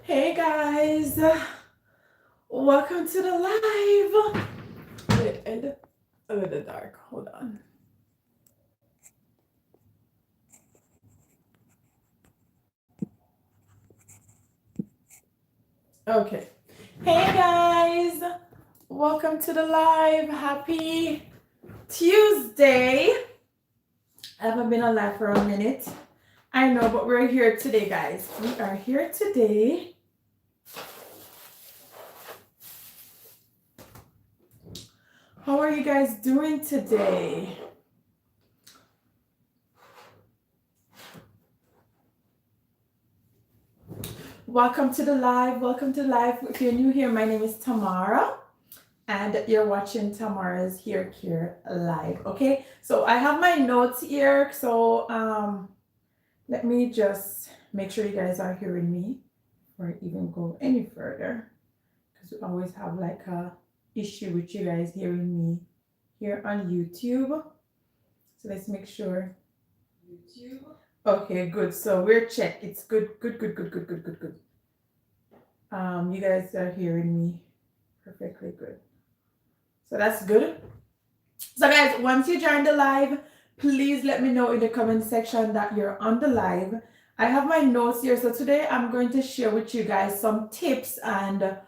Hey guys, welcome to the live. Wait, and a little dark. Hold on. Okay. Hey guys, welcome to the live. Happy Tuesday. I haven't been on live for a minute. I know, but we're here today, guys. We are here today. How are you guys doing today? Welcome to the live. Welcome to the live. If you're new here, my name is Tamara, and you're watching Tamara's Hair Care Live. Okay, so I have my notes here. So let me just make sure you guys are hearing me before I even go any further, because we always have like a issue with you guys hearing me here on YouTube. So let's make sure. YouTube. Okay, good. So we're checked. It's good. Good. You guys are hearing me perfectly good. So that's good. So guys, once you join the live, please let me know in the comment section that you're on the live. I have my notes here. So today I'm going to share with you guys some tips and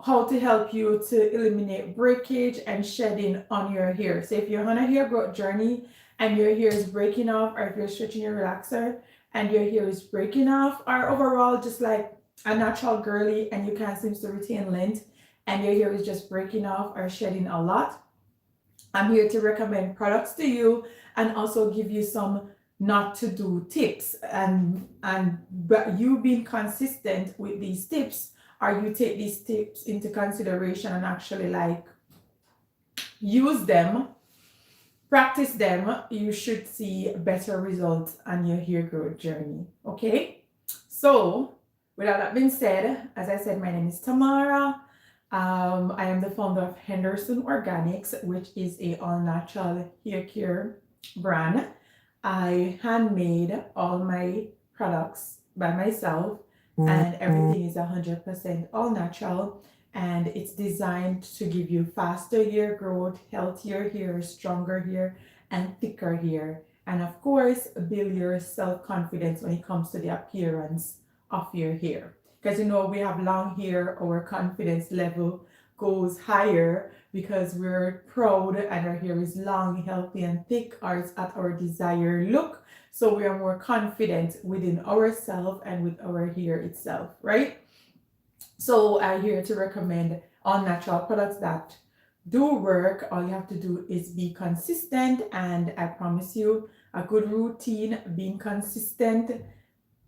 how to help you to eliminate breakage and shedding on your hair. So if you're on a hair growth journey and your hair is breaking off, or if you're stretching your relaxer and your hair is breaking off, or overall just like a natural girly and you can't seem to retain length and your hair is just breaking off or shedding a lot, I'm here to recommend products to you and also give you some not to do tips, and but you being consistent with these tips, or you take these tips into consideration and actually like use them, practice them, you should see better results on your hair growth journey. Okay, so with all that being said, as I said, my name is Tamara. I am the founder of Henderson Organics, which is a all-natural hair care brand. I handmade all my products by myself, and everything is 100% all natural. And it's designed to give you faster hair growth, healthier hair, stronger hair, and thicker hair. And of course, build your self confidence when it comes to the appearance of your hair. Because you know, we have long hair, our confidence level goes higher because we're proud and our hair is long, healthy, and thick, or it's at our desired look. So we are more confident within ourselves and with our hair itself, right? So I'm here to recommend all natural products that do work. All you have to do is be consistent, and I promise you a good routine, being consistent,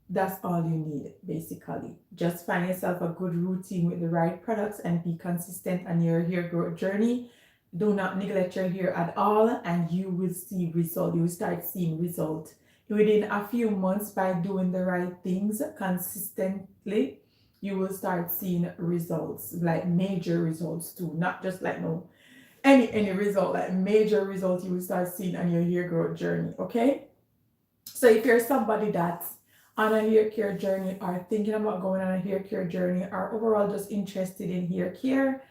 that's all you need basically. Just find yourself a good routine with the right products and be consistent on your hair growth journey. Do not neglect your hair at all, and you will see result. You will start seeing result within a few months by doing the right things consistently. You will start seeing results, like major results too, not just like no any result, like major results you will start seeing on your hair growth journey. Okay, so if you're somebody that's on a hair care journey, or thinking about going on a hair care journey, or overall just interested in hair care,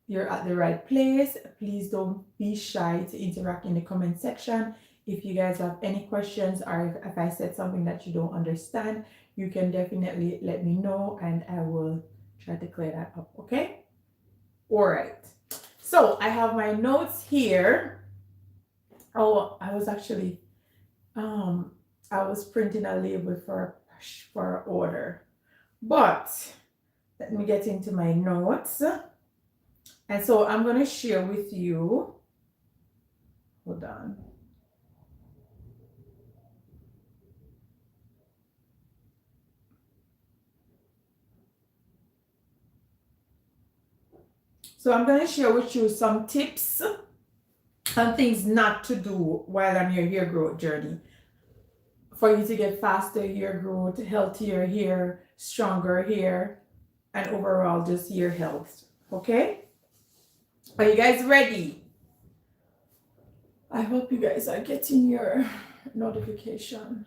you're at the right place. Please don't be shy to interact in the comment section. If you guys have any questions, or if I said something that you don't understand, you can definitely let me know and I will try to clear that up. Okay, all right. So I have my notes here. Oh, I was actually I was printing a label for order, but let me get into my notes. And so I'm going to share with you, hold on. So I'm going to share with you some tips and things not to do while on your hair growth journey for you to get faster hair growth, healthier hair, stronger hair, and overall just hair health. Okay? Are you guys ready? I hope you guys are getting your notification.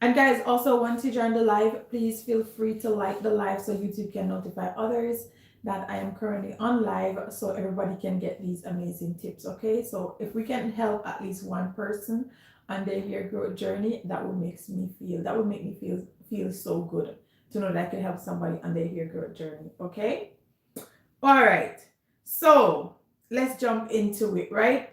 And guys, also once you join the live, please feel free to like the live so YouTube can notify others that I am currently on live so everybody can get these amazing tips. Okay, so if we can help at least one person on their hair growth journey, that would make me feel so good to know that I can help somebody on their hair growth journey. Okay, all right, so let's jump into it, right?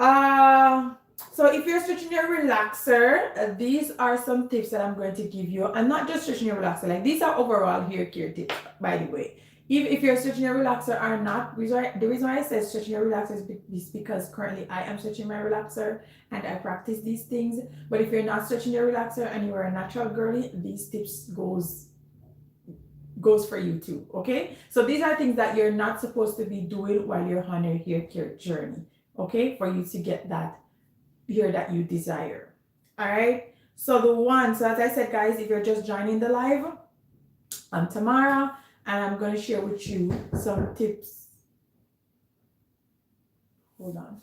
uh so if you're stretching your relaxer, these are some tips that I'm going to give you, and not just stretching your relaxer, like these are overall hair care tips, by the way. If you're stretching your relaxer or not, the reason why I said stretching your relaxer is because currently I am stretching my relaxer and I practice these things. But if you're not stretching your relaxer and you are a natural girly, these tips goes for you too. Okay, so these are things that you're not supposed to be doing while you're on your hair care journey, okay, for you to get that hair that you desire. All right, so as I said, guys, if you're just joining the live, I'm Tamara, and I'm going to share with you some tips. Hold on.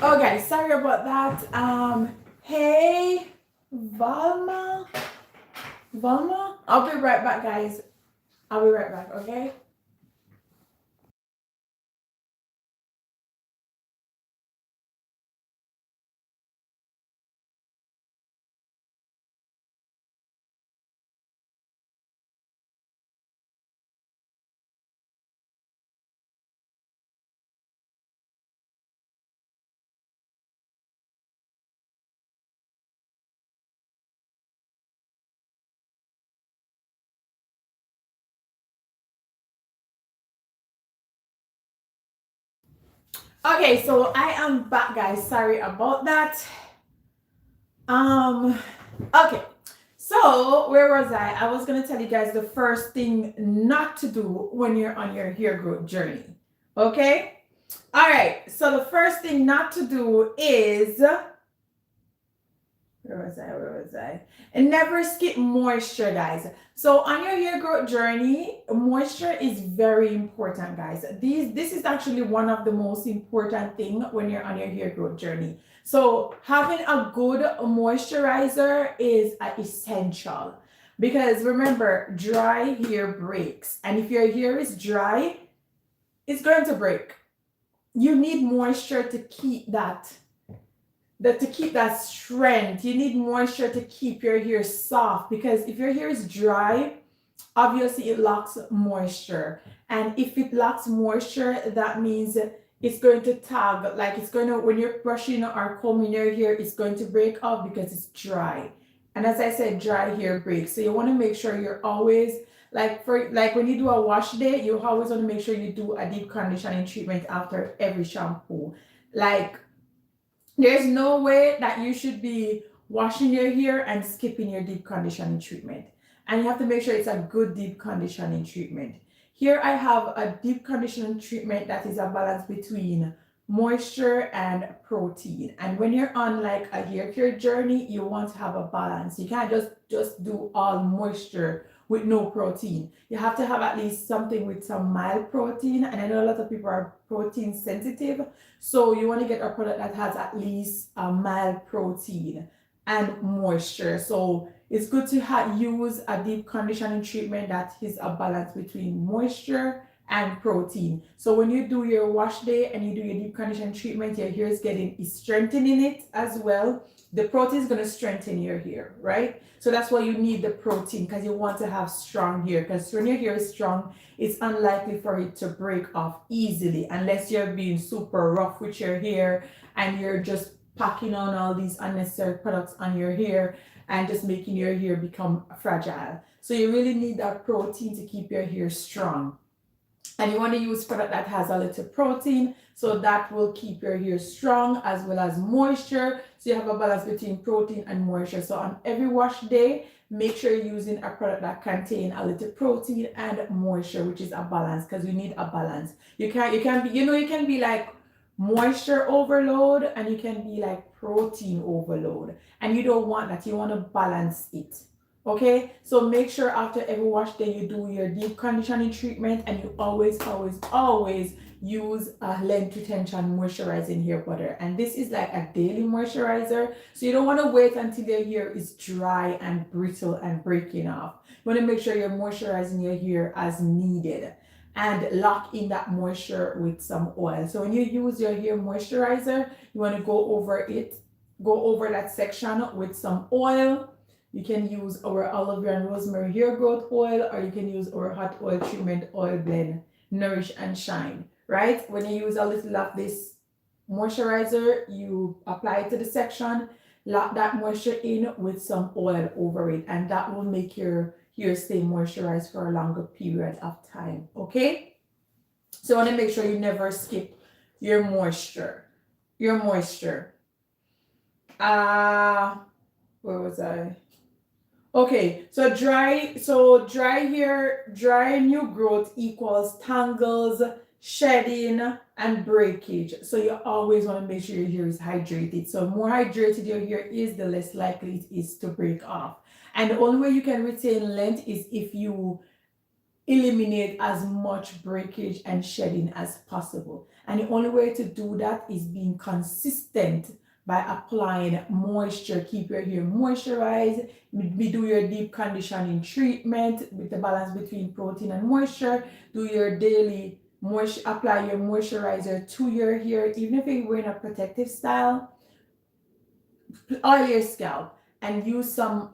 Okay, sorry about that. Hey, Valma, I'll be right back, guys. I'll be right back. Okay. Okay, so I am back, guys. Sorry about that. Um, okay. So where was I? I was gonna tell you guys the first thing not to do when you're on your hair growth journey. Okay? All right. So the first thing not to do is, where was I? And never skip moisture, guys. So on your hair growth journey, moisture is very important, guys. This is actually one of the most important thing when you're on your hair growth journey. So having a good moisturizer is essential, because remember, dry hair breaks, and if your hair is dry, it's going to break. You need moisture to keep that strength. You need moisture to keep your hair soft, because if your hair is dry, obviously it lacks moisture, and if it lacks moisture, that means it's going to tag, like it's going to, when you're brushing or combing your hair, it's going to break off because it's dry. And as I said, dry hair breaks, so you want to make sure you're always, like when you do a wash day, you always want to make sure you do a deep conditioning treatment after every shampoo. Like, there's no way that you should be washing your hair and skipping your deep conditioning treatment. And you have to make sure it's a good deep conditioning treatment. Here I have a deep conditioning treatment that is a balance between moisture and protein. And when you're on like a hair care journey, you want to have a balance. You can't just do all moisture with no protein. You have to have at least something with some mild protein. And I know a lot of people are protein sensitive, so you want to get a product that has at least a mild protein and moisture. So it's good to use a deep conditioning treatment that is a balance between moisture and protein. So when you do your wash day and you do your deep conditioning treatment, your hair is strengthening it as well. The protein is going to strengthen your hair, right? So that's why you need the protein, because you want to have strong hair, because when your hair is strong, it's unlikely for it to break off easily unless you're being super rough with your hair and you're just packing on all these unnecessary products on your hair and just making your hair become fragile. So you really need that protein to keep your hair strong. And you want to use product that has a little protein, so that will keep your hair strong as well as moisture. So you have a balance between protein and moisture. So on every wash day, make sure you're using a product that contains a little protein and moisture, which is a balance, because you need a balance. You can be like moisture overload and you can be like protein overload. And you don't want that. You want to balance it. Okay, so make sure after every wash day you do your deep conditioning treatment, and you always use a length retention moisturizing hair butter. And this is like a daily moisturizer, so you don't want to wait until your hair is dry and brittle and breaking off. You want to make sure you're moisturizing your hair as needed and lock in that moisture with some oil. So when you use your hair moisturizer, you want to go over that section with some oil. You can use our aloe vera and rosemary hair growth oil, or you can use our hot oil treatment oil blend, Nourish and Shine, right? When you use a little of this moisturizer, you apply it to the section, lock that moisture in with some oil over it, and that will make your hair stay moisturized for a longer period of time, okay? So I want to make sure you never skip your moisture. Where was I? Okay, so dry hair, dry new growth equals tangles, shedding, and breakage. So you always want to make sure your hair is hydrated. So the more hydrated your hair is, the less likely it is to break off. And the only way you can retain length is if you eliminate as much breakage and shedding as possible. And the only way to do that is being consistent by applying moisture. Keep your hair moisturized. Do your deep conditioning treatment with the balance between protein and moisture. Do your daily apply your moisturizer to your hair, even if you're wearing a protective style. Oil your scalp and use some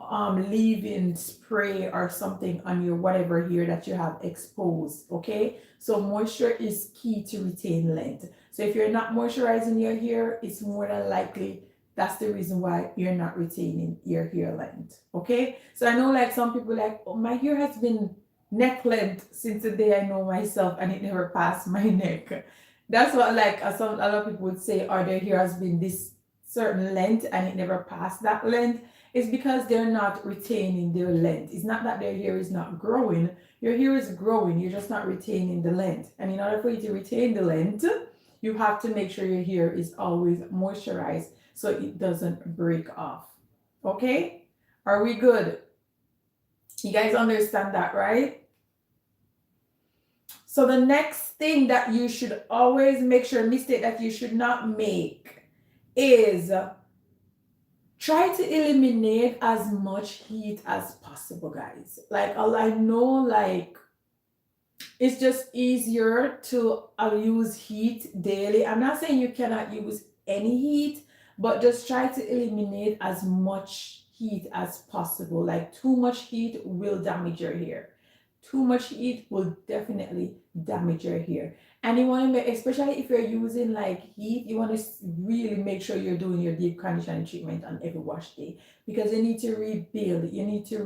leave-in spray or something on your whatever hair that you have exposed. Okay, so moisture is key to retain length. So if you're not moisturizing your hair, it's more than likely that's the reason why you're not retaining your hair length. Okay, so I know like some people like, oh, my hair has been neck length since the day I know myself and it never passed my neck. That's what like a lot of people would say, or their hair has been this certain length and it never passed that length. It's because they're not retaining their length. It's not that their hair is not growing. Your hair is growing, you're just not retaining the length. And in order for you to retain the length, you have to make sure your hair is always moisturized so it doesn't break off. Okay, are we good? You guys understand that, right? So the next thing that you should always make sure, mistake that you should not make, is try to eliminate as much heat as possible, guys. Like I know like it's just easier to use heat daily. I'm not saying you cannot use any heat, but just try to eliminate as much heat as possible. Like too much heat will damage your hair. Too much heat will definitely damage your hair. And you want to make, especially if you're using like heat, you want to really make sure you're doing your deep conditioning treatment on every wash day, because you need to rebuild, you need to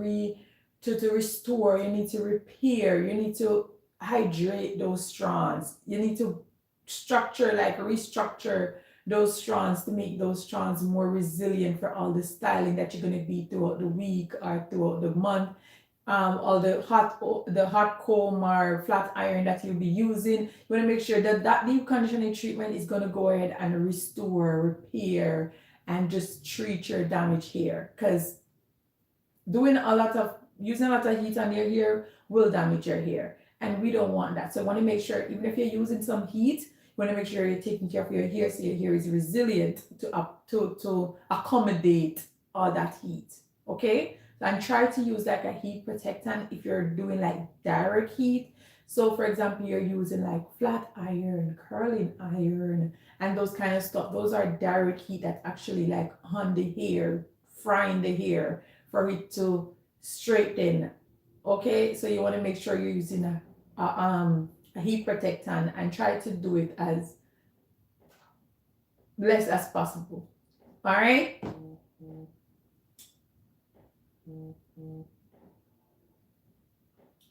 restore, you need to repair, you need to hydrate those strands, you need to restructure those strands to make those strands more resilient for all the styling that you're going to be throughout the week or throughout the month. all the hot comb or flat iron that you'll be using. You want to make sure that that deep conditioning treatment is going to go ahead and restore, repair, and just treat your damaged hair, because using a lot of heat on your hair will damage your hair, and we don't want that. So you want to make sure, even if you're using some heat, you want to make sure you're taking care of your hair so your hair is resilient to accommodate all that heat. Okay, and try to use like a heat protectant if you're doing like direct heat. So for example, you're using like flat iron, curling iron, and those kind of stuff. Those are direct heat that actually like on the hair, frying the hair for it to straighten. Okay, so you want to make sure you're using a heat protectant and try to do it as less as possible. All right.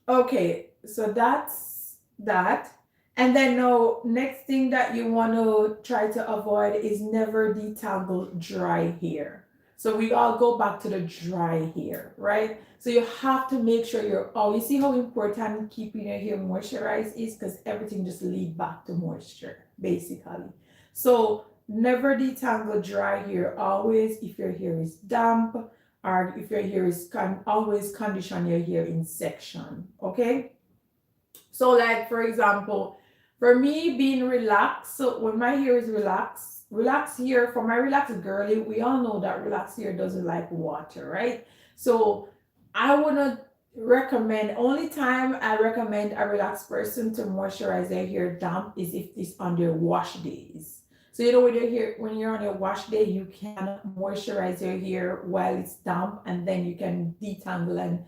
Okay, so that's that. And then now, next thing that you want to try to avoid is never detangle dry hair. So we all go back to the dry hair, right? So you have to make sure you see how important keeping your hair moisturized is, because everything just lead back to moisture, basically. So never detangle dry hair. Always, if your hair is damp, or if your hair is always condition your hair in section. Okay, so like for example, for me being relaxed, so when my hair is relaxed hair, for my relaxed girly, we all know that relaxed hair doesn't like water, right? So I wouldn't recommend, only time I recommend a relaxed person to moisturize their hair damp is if it's on their wash days. So you know, when you're on your wash day, you can moisturize your hair while it's damp, and then you can detangle and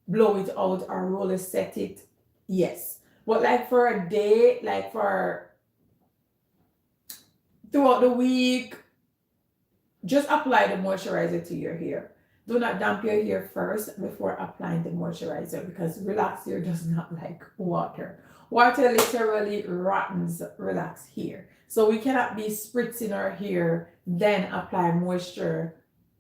blow it out or roller set it. Yes. But like for a day, like for throughout the week, just apply the moisturizer to your hair. Do not damp your hair first before applying the moisturizer, because relaxed hair does not like water. Water literally rottens relaxed hair. So we cannot be spritzing our hair, then apply moisture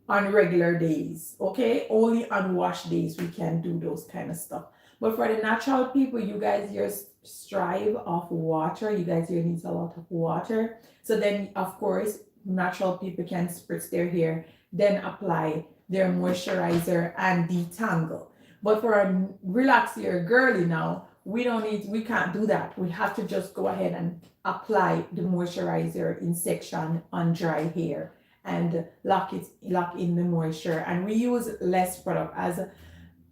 on regular days. Okay? Only on wash days we can do those kind of stuff. But for the natural people, you guys just strive off water. You guys here needs a lot of water. So then of course natural people can spritz their hair, then apply their moisturizer and detangle. But for a relaxed hair girly now, we can't do that. We have to just go ahead and apply the moisturizer in section on dry hair and lock in the moisture. And we use less product, as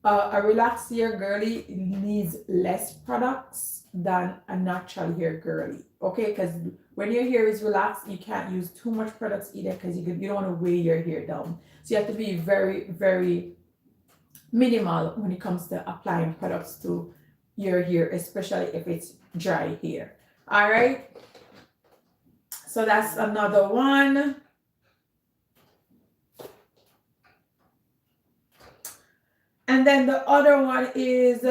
a relaxed hair girly needs less products than a natural hair girly. Okay, because when your hair is relaxed, you can't use too much products either, because you don't want to weigh your hair down. So you have to be very, very minimal when it comes to applying products to your hair, especially if it's dry hair. All right, so that's another one. And then the other one is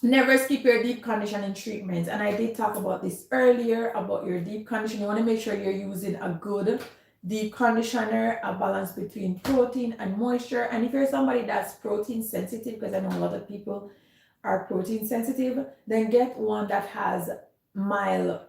never skip your deep conditioning treatments. And I did talk about this earlier about your deep conditioning. You want to make sure you're using a good deep conditioner, a balance between protein and moisture. And if you're somebody that's protein sensitive, because I know a lot of people are protein sensitive, then get one that has mild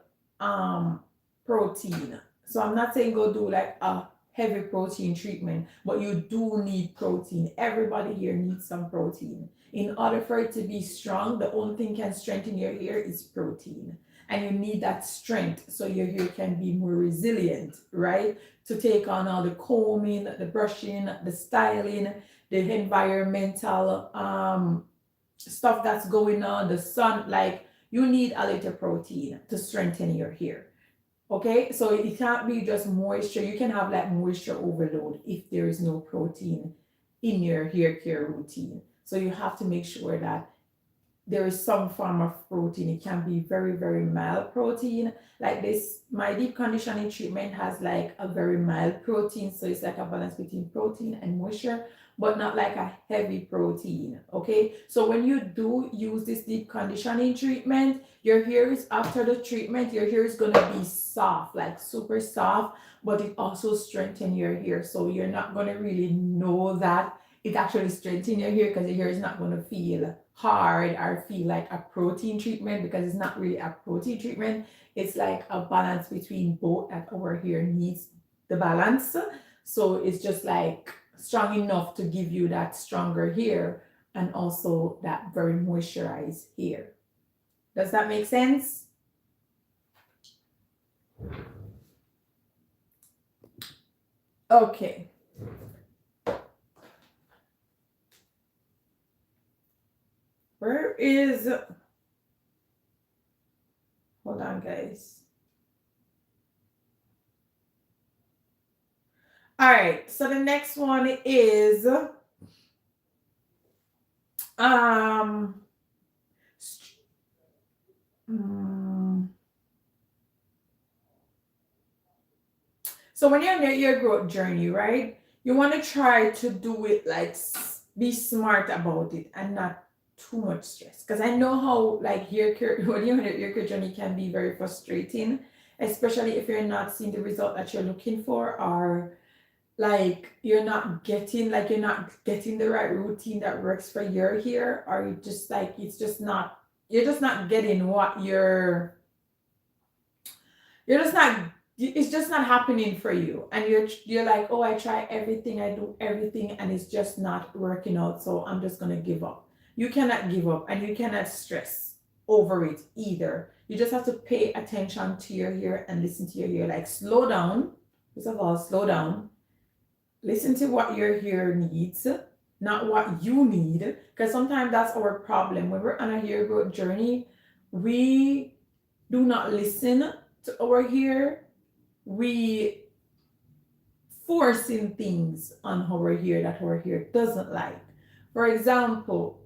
protein. So I'm not saying go do like a heavy protein treatment, but you do need protein. Everybody here needs some protein. In order for it to be strong, the only thing can strengthen your hair is protein. And you need that strength so your hair can be more resilient, right? To take on all the combing, the brushing, the styling, the environmental stuff that's going on, the sun, like you need a little protein to strengthen your hair. Okay, so it can't be just moisture. You can have like moisture overload if there is no protein in your hair care routine. So you have to make sure that there is some form of protein. It can be very, very mild protein. Like this, my deep conditioning treatment has like a very mild protein. So it's like a balance between protein and moisture, but not like a heavy protein. Okay, so when you do use this deep conditioning treatment, your hair is, after the treatment, your hair is gonna be soft, like super soft, but it also strengthens your hair. So you're not gonna really know that it actually strengthens your hair because your hair is not going to feel hard or feel like a protein treatment, because it's not really a protein treatment. It's like a balance between both that our hair needs the balance. So it's just like strong enough to give you that stronger hair and also that very moisturized hair. Does that make sense? Okay. Where is, hold on, guys. All right, so the next one is um so when you're in your growth journey, right? You want to try to do it like be smart about it and not too much stress. Because I know how like when you're in your growth journey can be very frustrating, especially if you're not seeing the result that you're looking for, or like you're not getting the right routine that works for your hair, or you just like you're just not getting what you're just not it's just not happening for you, and you're like, oh, I try everything, I do everything, and it's just not working out, so I'm just going to give up. You cannot give up, and you cannot stress over it either. You just have to pay attention to your hair and listen to your hair. Like, slow down. First of all, slow down. Listen to what your hair needs, not what you need, because sometimes that's our problem. When we're on a hair growth journey, we do not listen to our hair. We forcing things on our hair that our hair doesn't like. For example,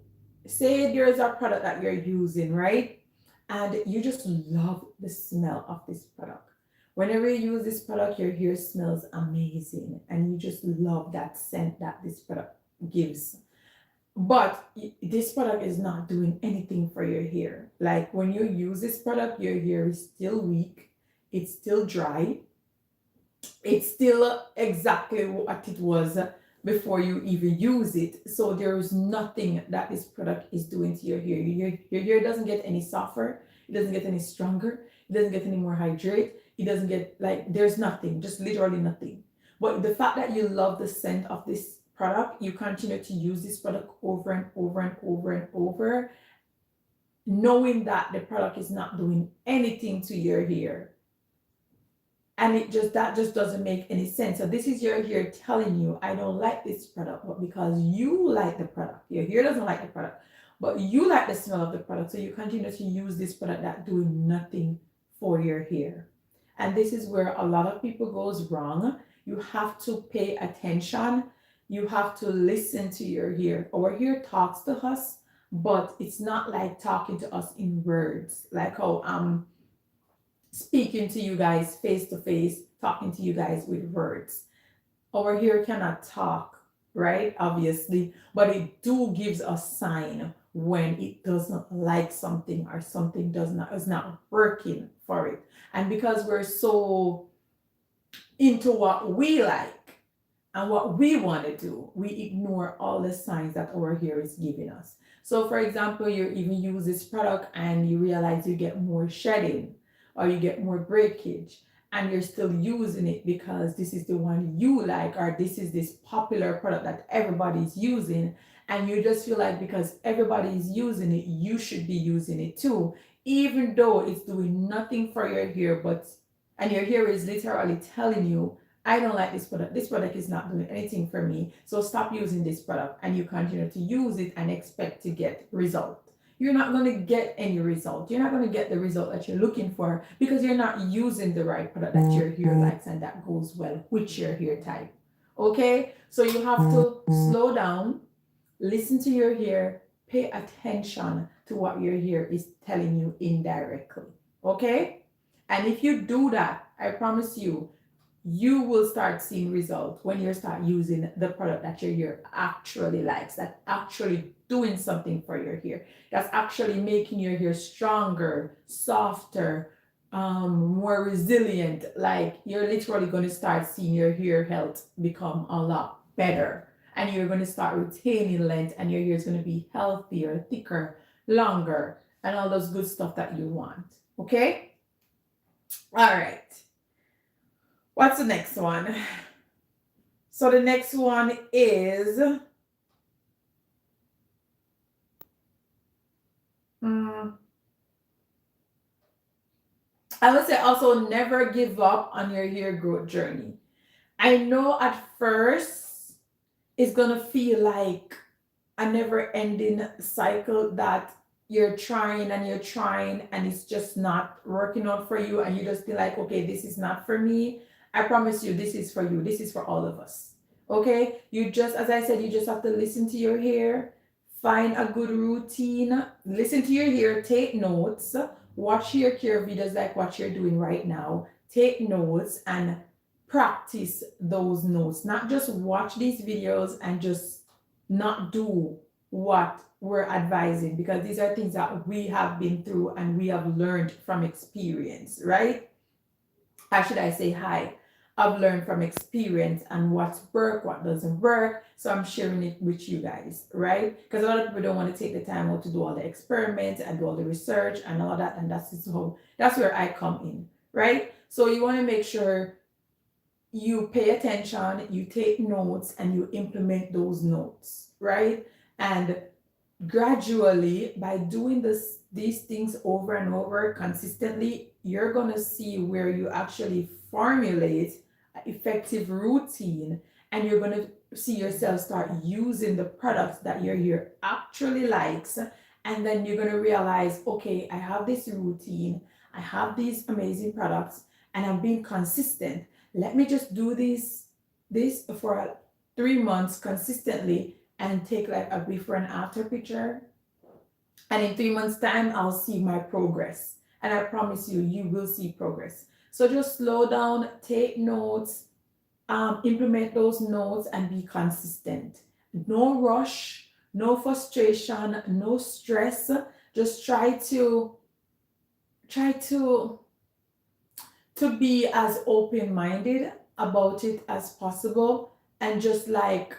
say there's a product that you're using, right? And you just love the smell of this product. Whenever you use this product, your hair smells amazing, and you just love that scent that this product gives. But this product is not doing anything for your hair. Like, when you use this product, your hair is still weak, it's still dry, it's still exactly what it was before you even use it. So there is nothing that this product is doing to your hair. Your hair doesn't get any softer, it doesn't get any stronger, it doesn't get any more hydrated, it doesn't get like, there's nothing, just literally nothing. But the fact that you love the scent of this product, you continue to use this product over and over and over and over, knowing that the product is not doing anything to your hair. And that just doesn't make any sense. So this is your hair telling you, I don't like this product, but because you like the product, your hair doesn't like the product, but you like the smell of the product, so you continue to use this product that doing nothing for your hair. And this is where a lot of people goes wrong. You have to pay attention. You have to listen to your hair. Our hair talks to us, but it's not like talking to us in words, like how speaking to you guys face to face, talking to you guys with words. Our hair cannot talk, right? Obviously, but it do gives a sign when it doesn't like something, or something is not working for it. And because we're so into what we like and what we want to do, we ignore all the signs that our hair is giving us. So for example, you even use this product and you realize you get more shedding, or you get more breakage, and you're still using it because this is the one you like, or this is this popular product that everybody's using, and you just feel like because everybody is using it, you should be using it too, even though it's doing nothing for your hair, and your hair is literally telling you, I don't like this product. This product is not doing anything for me. So stop using this product, and you continue to use it and expect to get result. You're not going to get any result. You're not going to get the result that you're looking for because you're not using the right product that your hair likes and that goes well with your hair type. Okay? So you have to slow down, listen to your hair, pay attention to what your hair is telling you indirectly. Okay? And if you do that, I promise you, you will start seeing results when you start using the product that your hair actually likes, that actually doing something for your hair, that's actually making your hair stronger, softer, more resilient. Like, you're literally going to start seeing your hair health become a lot better. and you're going to start retaining length, and your hair is going to be healthier, thicker, longer, and all those good stuff that you want. Okay? All right. What's the next one? So the next one is I would say also never give up on your hair growth journey. I know at first it's gonna feel like a never ending cycle that you're trying and it's just not working out for you, and you just be like, okay, this is not for me. I promise you, this is for you. This is for all of us. Okay? You just, as I said, you just have to listen to your hair, find a good routine, listen to your hair, take notes, watch your care videos like what you're doing right now, take notes and practice those notes. Not just watch these videos and just not do what we're advising, because these are things that we have been through and we have learned from experience, right? How should I say hi? I've learned from experience and what's work, what doesn't work. So I'm sharing it with you guys, right? Because a lot of people don't want to take the time out to do all the experiments and do all the research and all that. And that's where I come in, right? So you want to make sure you pay attention, you take notes, and you implement those notes, right? And gradually, by doing these things over and over consistently, you're going to see where you actually formulate an effective routine, and you're going to see yourself start using the products that your hair actually likes. And then you're going to realize, okay, I have this routine, I have these amazing products, and I'm being consistent. Let me just do this for 3 months consistently and take like a before and after picture. And in 3 months' time, I'll see my progress. And I promise you, you will see progress. So just slow down, take notes, implement those notes, and be consistent. No rush, no frustration, no stress. Just try to be as open-minded about it as possible, and just like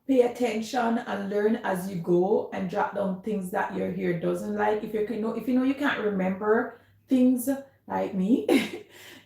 pay attention and learn as you go, and jot down things that your hair doesn't like. If you know you can't remember things like me,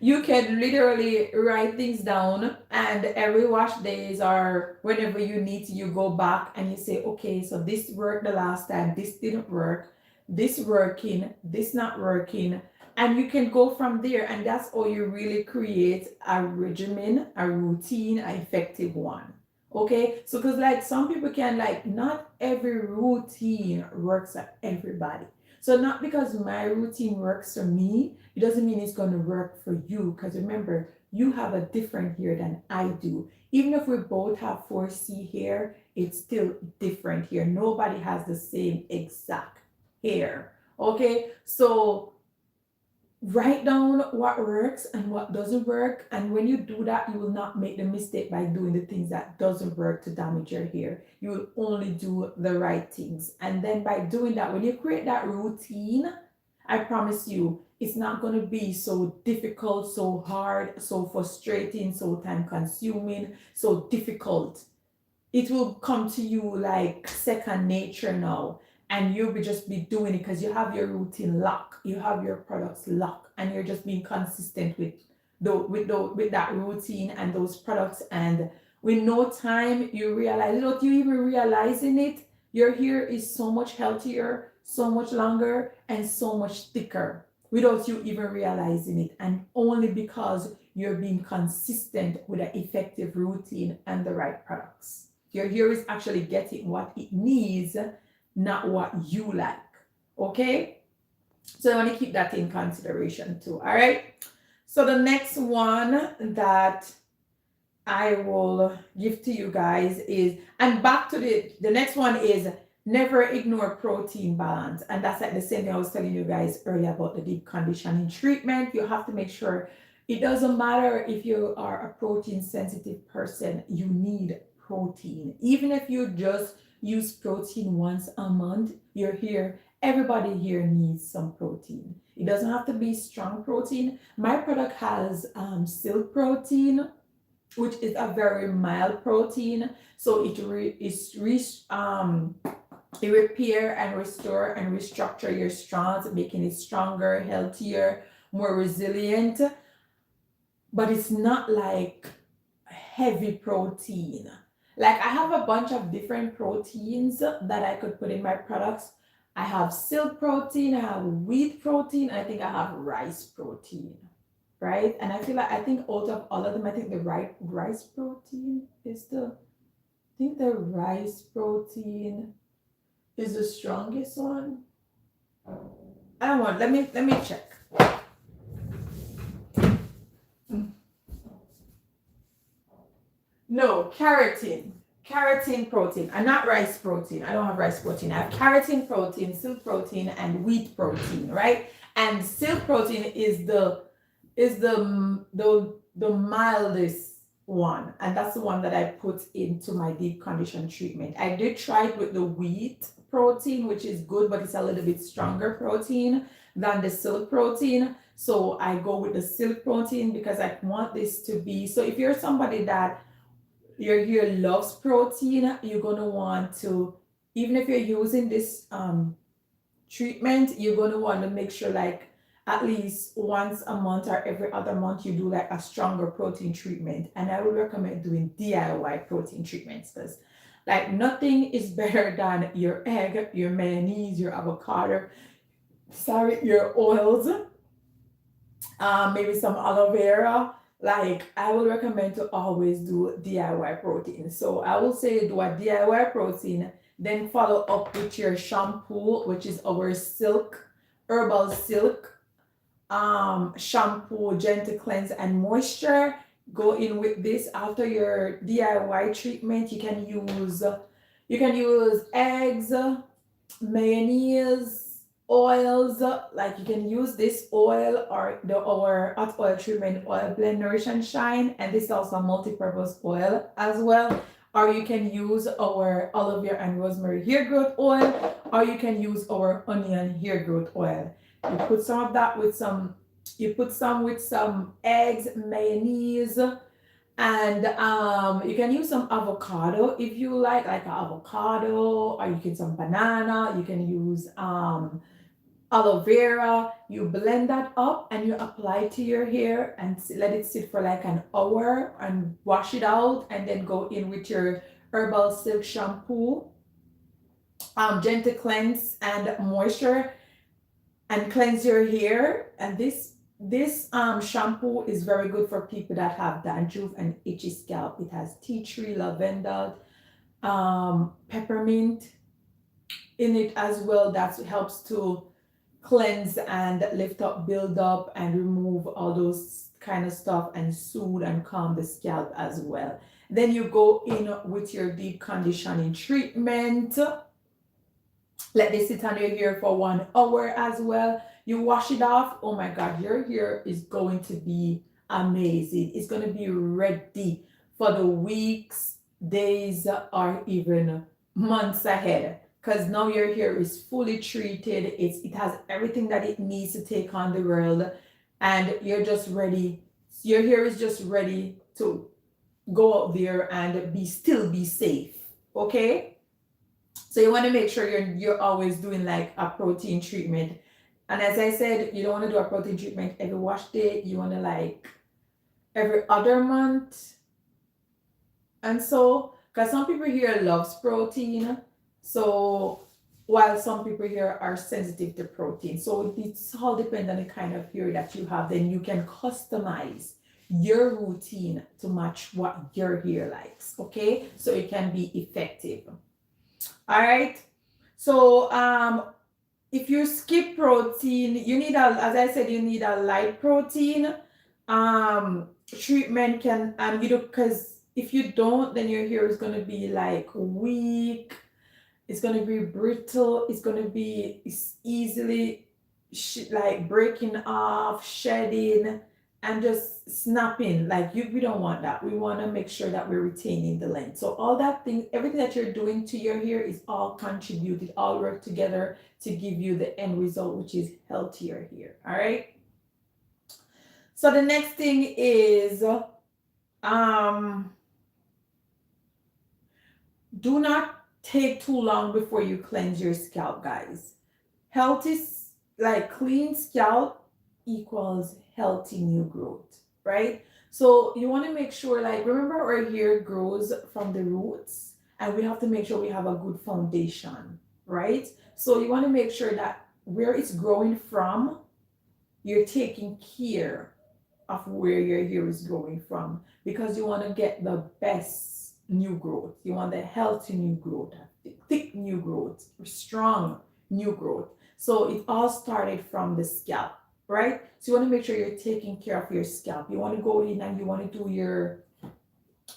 you can literally write things down, and every wash days or whenever you need to, you go back and you say, okay, so this worked the last time, this didn't work, this working, this not working, and you can go from there. And that's how you really create a regimen, a routine, an effective one. Okay, so because like some people can, like, not every routine works for everybody. So not because my routine works for me, it doesn't mean it's going to work for you. Because remember, you have a different hair than I do. Even if we both have 4C hair, it's still different hair. Nobody has the same exact hair. Okay, so write down what works and what doesn't work, and when you do that, you will not make the mistake by doing the things that doesn't work to damage your hair. You will only do the right things, and then by doing that, when you create that routine, I promise you it's not going to be so difficult, so hard, so frustrating, so time consuming, so difficult. It will come to you like second nature now, and you'll be doing it because you have your routine lock, you have your products locked, and you're just being consistent with that routine and those products. And with no time, you realize, without you even realizing it, your hair is so much healthier, so much longer, and so much thicker without you even realizing it, and only because you're being consistent with an effective routine and the right products. Your hair is actually getting what it needs, not what you like. Okay? So I want to keep that in consideration too. All right? So the next one that I will give to you guys is, and back to the next one is never ignore protein balance. And that's like the same thing I was telling you guys earlier about the deep conditioning treatment. You have to make sure, it doesn't matter if you are a protein sensitive person, you need protein. Even if you just use protein once a month, you're here. Everybody here needs some protein. It doesn't have to be strong protein. My product has silk protein, which is a very mild protein. So it repair and restore and restructure your strands, making it stronger, healthier, more resilient. But it's not like heavy protein. Like I have a bunch of different proteins that I could put in my products. I have silk protein, I have wheat protein, I think I have rice protein, right? And I feel like I think out of all of them, I think the rice protein is I think the rice protein is the strongest one. I don't want. Let me check. No, keratin protein, and not rice protein. I don't have rice protein. I have keratin protein, silk protein, and wheat protein, right? And silk protein is the mildest one, and that's the one that I put into my deep condition treatment. I did try it with the wheat protein, which is good, but it's a little bit stronger protein than the silk protein. So I go with the silk protein because I want this to be, so if you're somebody that your hair loves protein, you're gonna want to, even if you're using this treatment, you're gonna want to make sure like at least once a month or every other month you do like a stronger protein treatment. And I would recommend doing DIY protein treatments because like nothing is better than your egg, your mayonnaise, your avocado, your oils, maybe some aloe vera. Like I would recommend to always do DIY protein. So I will say do a DIY protein, then follow up with your shampoo, which is our herbal silk shampoo, gentle cleanse and moisture. Go in with this after your DIY treatment. You can use eggs, mayonnaise, oils. Like you can use this oil or our hot oil treatment oil blend nourish and shine, and this is also a multi-purpose oil as well. Or you can use our aloe vera and rosemary hair growth oil, or you can use our onion hair growth oil. You put some of that with some, you put some with some eggs, mayonnaise, and you can use some avocado if you like an avocado, or you can some banana. You can use aloe vera. You blend that up and you apply to your hair and let it sit for like an hour and wash it out, and then go in with your herbal silk shampoo, gentle cleanse and moisture, and cleanse your hair. And this shampoo is very good for people that have dandruff and itchy scalp. It has tea tree, lavender, peppermint in it as well. That helps to cleanse and lift up, build up, and remove all those kind of stuff and soothe and calm the scalp as well. Then you go in with your deep conditioning treatment. Let this sit on your hair for 1 hour as well. You wash it off. Oh my God, your hair is going to be amazing. It's going to be ready for the weeks, days, or even months ahead. Because now your hair is fully treated. It has everything that it needs to take on the world. And you're just ready. Your hair is just ready to go out there and still be safe. Okay? So you want to make sure you're always doing like a protein treatment. And as I said, you don't want to do a protein treatment every wash day. You want to like every other month. And so, because some people here loves protein. So while some people here are sensitive to protein. So it's all depends on the kind of hair that you have. Then you can customize your routine to match what your hair likes. Okay? So it can be effective. All right. So if you skip protein, you need as I said, you need a light protein treatment can because if you don't, then your hair is going to be like weak, it's going to be brittle, it's going to be easily like breaking off, shedding, and just snapping. Like we don't want that. We want to make sure that we're retaining the length. So all that thing, everything that you're doing to your hair is all contributed, all work together to give you the end result, which is healthier hair. All right. So the next thing is um do not take too long before you cleanse your scalp, guys. Healthy, like clean scalp equals healthy new growth, right? So you want to make sure, like, remember our hair grows from the roots, and we have to make sure we have a good foundation, right? So you want to make sure that where it's growing from, you're taking care of where your hair is growing from, because you want to get the best new growth. You want the healthy new growth, thick new growth, strong new growth. So it all started from the scalp, right? So you want to make sure you're taking care of your scalp. You want to go in and you want to do your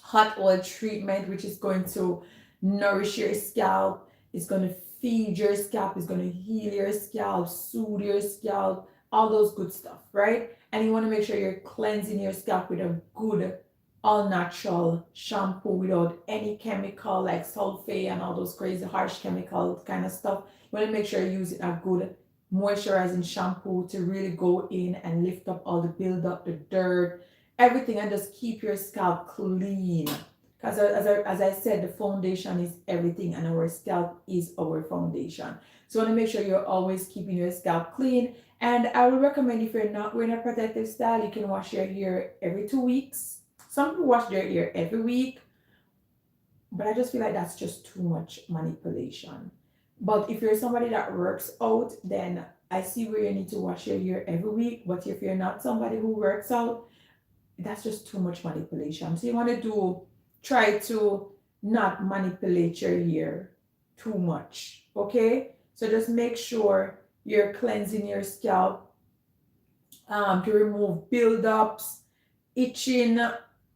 hot oil treatment, which is going to nourish your scalp. It's going to feed your scalp. It's going to heal your scalp, soothe your scalp, all those good stuff, right? And you want to make sure you're cleansing your scalp with a good, all natural shampoo without any chemical like sulfate and all those crazy harsh chemical kind of stuff. You want to make sure you're using a good moisturizing shampoo to really go in and lift up all the buildup, the dirt, everything, and just keep your scalp clean. Because as I said, the foundation is everything, and our scalp is our foundation. So you want to make sure you're always keeping your scalp clean. And I would recommend, if you're not wearing a protective style, you can wash your hair every 2 weeks. Some people wash their hair every week, but I just feel like that's just too much manipulation. But if you're somebody that works out, then I see where you need to wash your hair every week. But if you're not somebody who works out, that's just too much manipulation. So you want to try to not manipulate your hair too much. Okay? So just make sure you're cleansing your scalp to remove buildups, itching,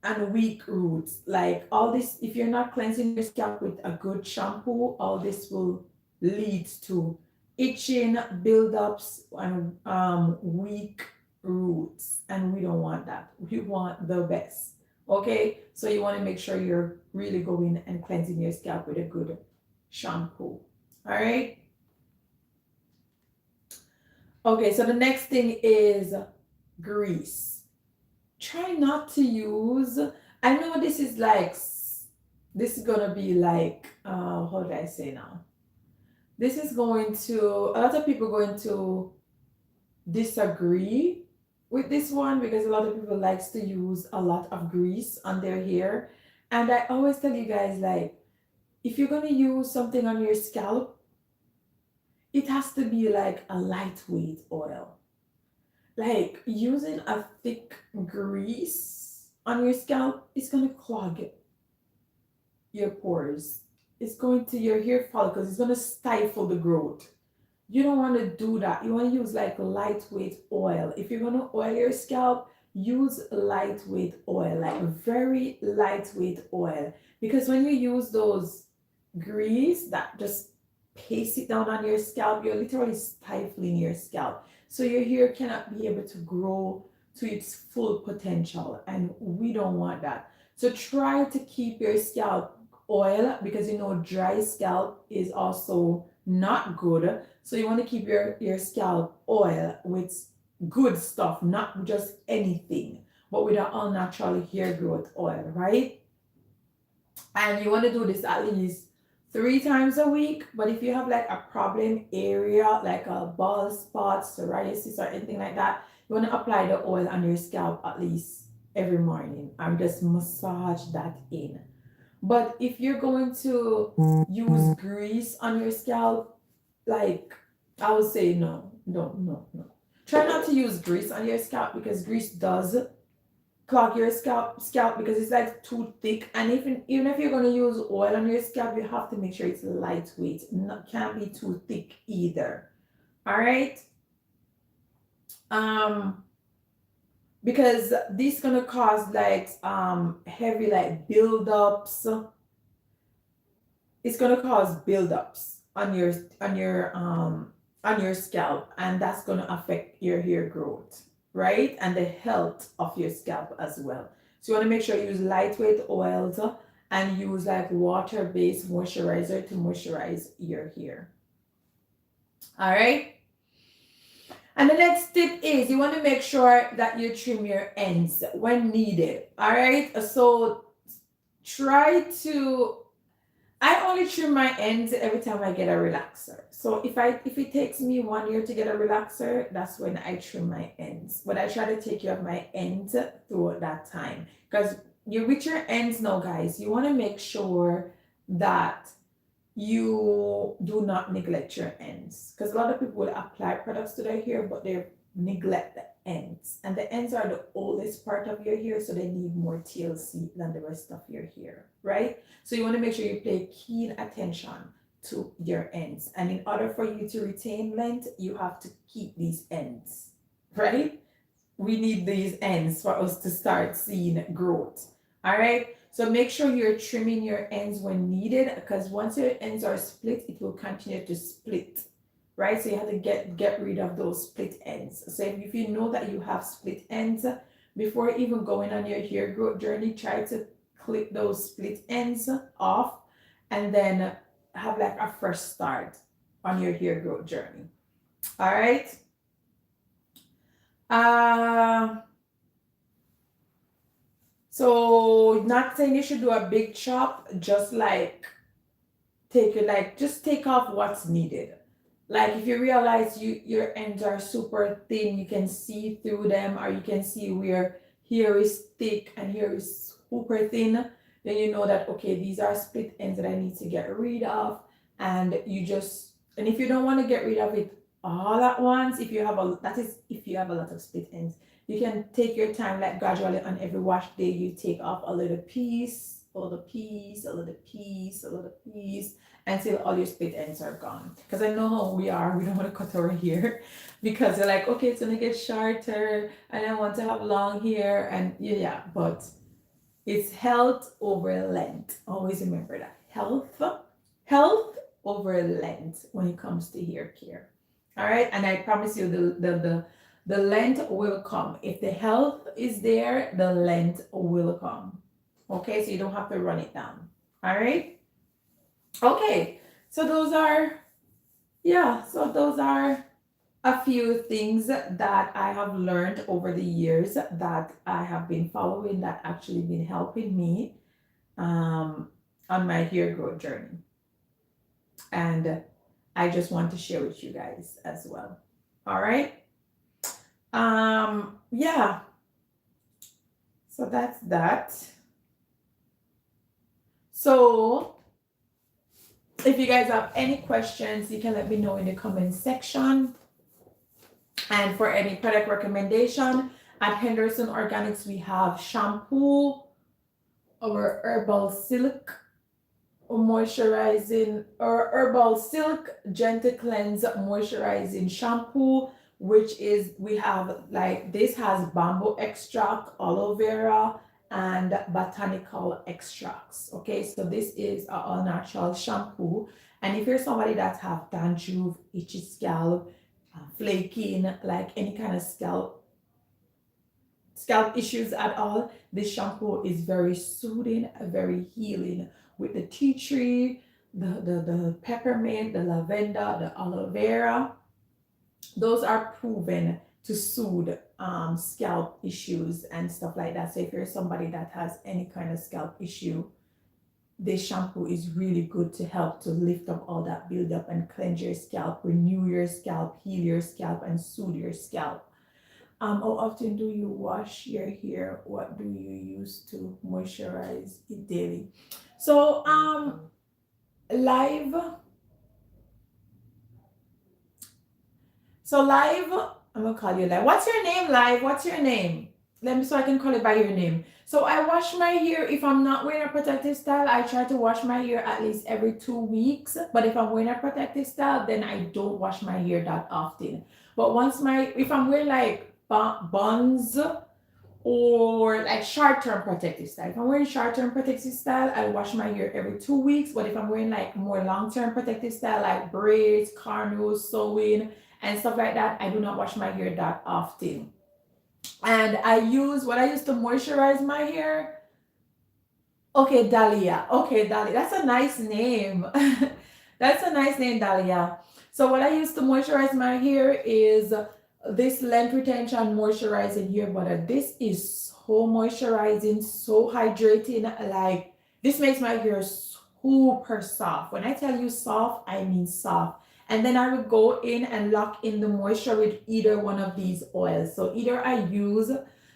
and weak roots. Like all this, if you're not cleansing your scalp with a good shampoo, all this will lead to itching, buildups, and weak roots. And we don't want that. We want the best. Okay, so you want to make sure you're really going and cleansing your scalp with a good shampoo. All right. Okay, so the next thing is grease. Try not to use, I know this is like, this is gonna be like, how do I say now? This is going to, a lot of people going to disagree with this one, because a lot of people likes to use a lot of grease on their hair. And I always tell you guys, like, if you're gonna use something on your scalp, it has to be like a lightweight oil. Like using a thick grease on your scalp, it's gonna clog your pores. It's going to your hair follicles. It's gonna stifle the growth. You don't want to do that. You want to use like lightweight oil. If you're gonna oil your scalp, use lightweight oil, like very lightweight oil. Because when you use those grease that just paste it down on your scalp, you're literally stifling your scalp. So your hair cannot be able to grow to its full potential, and we don't want that. So try to keep your scalp oil, because you know dry scalp is also not good. So you want to keep your scalp oil with good stuff, not just anything, but with an all natural hair growth oil, right? And you want to do this at least 3 times a week. But if you have like a problem area, like a bald spot, psoriasis, or anything like that, you want to apply the oil on your scalp at least every morning and just massage that in. But if you're going to use grease on your scalp, like, I would say no, no, no, no. Try not to use grease on your scalp, because grease does clog your scalp because it's like too thick. And even if you're gonna use oil on your scalp, you have to make sure it's lightweight. Not, can't be too thick either. All right. Um, because this gonna cause like heavy like buildups. It's gonna cause buildups on your scalp, and that's gonna affect your hair growth, right? And the health of your scalp as well. So you want to make sure you use lightweight oils and use like water-based moisturizer to moisturize your hair. All right. And the next tip is you want to make sure that you trim your ends when needed. All right. So try to I only trim my ends every time I get a relaxer. So if it takes me 1 year to get a relaxer, that's when I trim my ends. But I try to take care of my ends throughout that time. Because you with your ends now, guys, you want to make sure that you do not neglect your ends. Because a lot of people will apply products to their hair, but they neglect the ends. And the ends are the oldest part of your hair, so they need more TLC than the rest of your hair, right? So you want to make sure you pay keen attention to your ends. And in order for you to retain length, you have to keep these ends, right? We need these ends for us to start seeing growth. All right. So make sure you're trimming your ends when needed, because once your ends are split, it will continue to split. Right? So you have to get rid of those split ends. So if you know that you have split ends, before even going on your hair growth journey, try to clip those split ends off and then have like a fresh start on your hair growth journey. All right. So not saying you should do a big chop, just like just take off what's needed. Like if you realize your ends are super thin, you can see through them, or you can see where here is thick and here is super thin, then you know that okay, these are split ends that I need to get rid of. And if you don't want to get rid of it all at once, if you have a lot of split ends, you can take your time, like gradually on every wash day, you take off a little piece, a little piece, a little piece, a little piece, until all your split ends are gone. Because I know how we are. We don't want to cut our hair because they're like, okay, it's gonna get shorter, and I want to have long hair, and yeah, but it's health over length. Always remember that. Health over length when it comes to hair care. All right, and I promise you the length will come. If the health is there, the length will come. Okay, so you don't have to run it down. All right. Okay, so those are a few things that I have learned over the years that I have been following that actually been helping me on my hair growth journey. And I just want to share with you guys as well. All right. Yeah. So that's that. So if you guys have any questions, you can let me know in the comment section. And for any product recommendation, at Henderson Organics, we have shampoo, our herbal silk moisturizing, or herbal silk gentle cleanse moisturizing shampoo, which is, we have like, this has bamboo extract, aloe vera, and botanical extracts. Okay, so this is a all natural shampoo. And if you're somebody that have dandruff, itchy scalp, flaking, like any kind of scalp issues at all, this shampoo is very soothing, very healing, with the tea tree, the peppermint, the lavender, the aloe vera. Those are proven to soothe scalp issues and stuff like that. So if you're somebody that has any kind of scalp issue, this shampoo is really good to help to lift up all that buildup and cleanse your scalp, renew your scalp, heal your scalp, and soothe your scalp. How often do you wash your hair? What do you use to moisturize it daily? So live, I'm gonna call you Live. What's your name, Live? What's your name? Let me, so I can call it by your name. So I wash my hair. If I'm not wearing a protective style, I try to wash my hair at least every 2 weeks. But if I'm wearing a protective style, then I don't wash my hair that often. But if I'm wearing like buns or like short-term protective style, if I'm wearing short-term protective style, I wash my hair every 2 weeks. But if I'm wearing like more long-term protective style, like braids, cornrows, sewing, and stuff like that, I do not wash my hair that often. And I use to moisturize my hair. Okay, Dahlia. Okay, Dahlia. That's a nice name. That's a nice name, Dahlia. So what I use to moisturize my hair is this length retention moisturizing hair butter. This is so moisturizing, so hydrating. Like, this makes my hair super soft. When I tell you soft, I mean soft. And then I would go in and lock in the moisture with either one of these oils. So either I use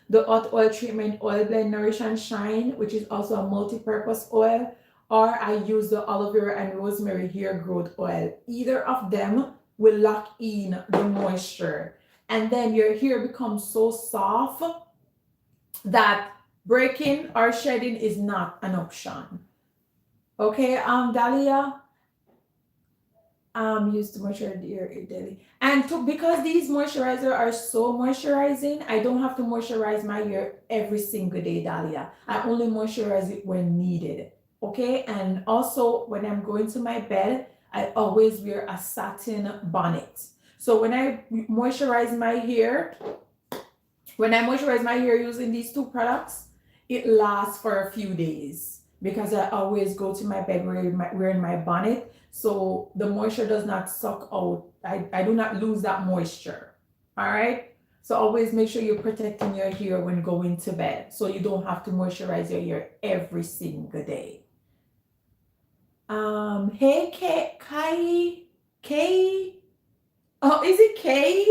the hot oil treatment oil blend Nourish and Shine, which is also a multi-purpose oil, or I use the aloe vera and rosemary hair growth oil. Either of them will lock in the moisture, and then your hair becomes so soft that breaking or shedding is not an option. Okay, Dahlia, used to moisturize your daily. And because these moisturizer are so moisturizing, I don't have to moisturize my hair every single day, Dahlia. I only moisturize it when needed. Okay, and also when I'm going to my bed, I always wear a satin bonnet. So when I moisturize my hair, using these two products, it lasts for a few days because I always go to my bed wearing my bonnet. So the moisture does not suck out. I do not lose that moisture. All right. So always make sure you're protecting your hair when going to bed, so you don't have to moisturize your hair every single day. Hey, Kay. Oh, is it Kay?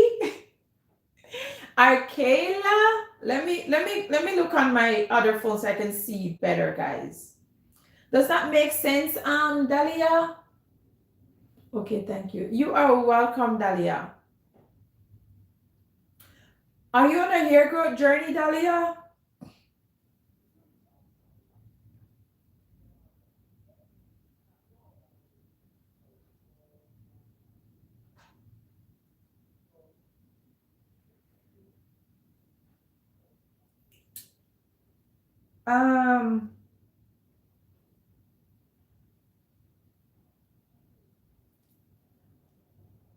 Arcela? Let me look on my other phone so I can see better, guys. Does that make sense, Dahlia? Okay, thank you. You are welcome, Dahlia. Are you on a hair growth journey, Dahlia? Um,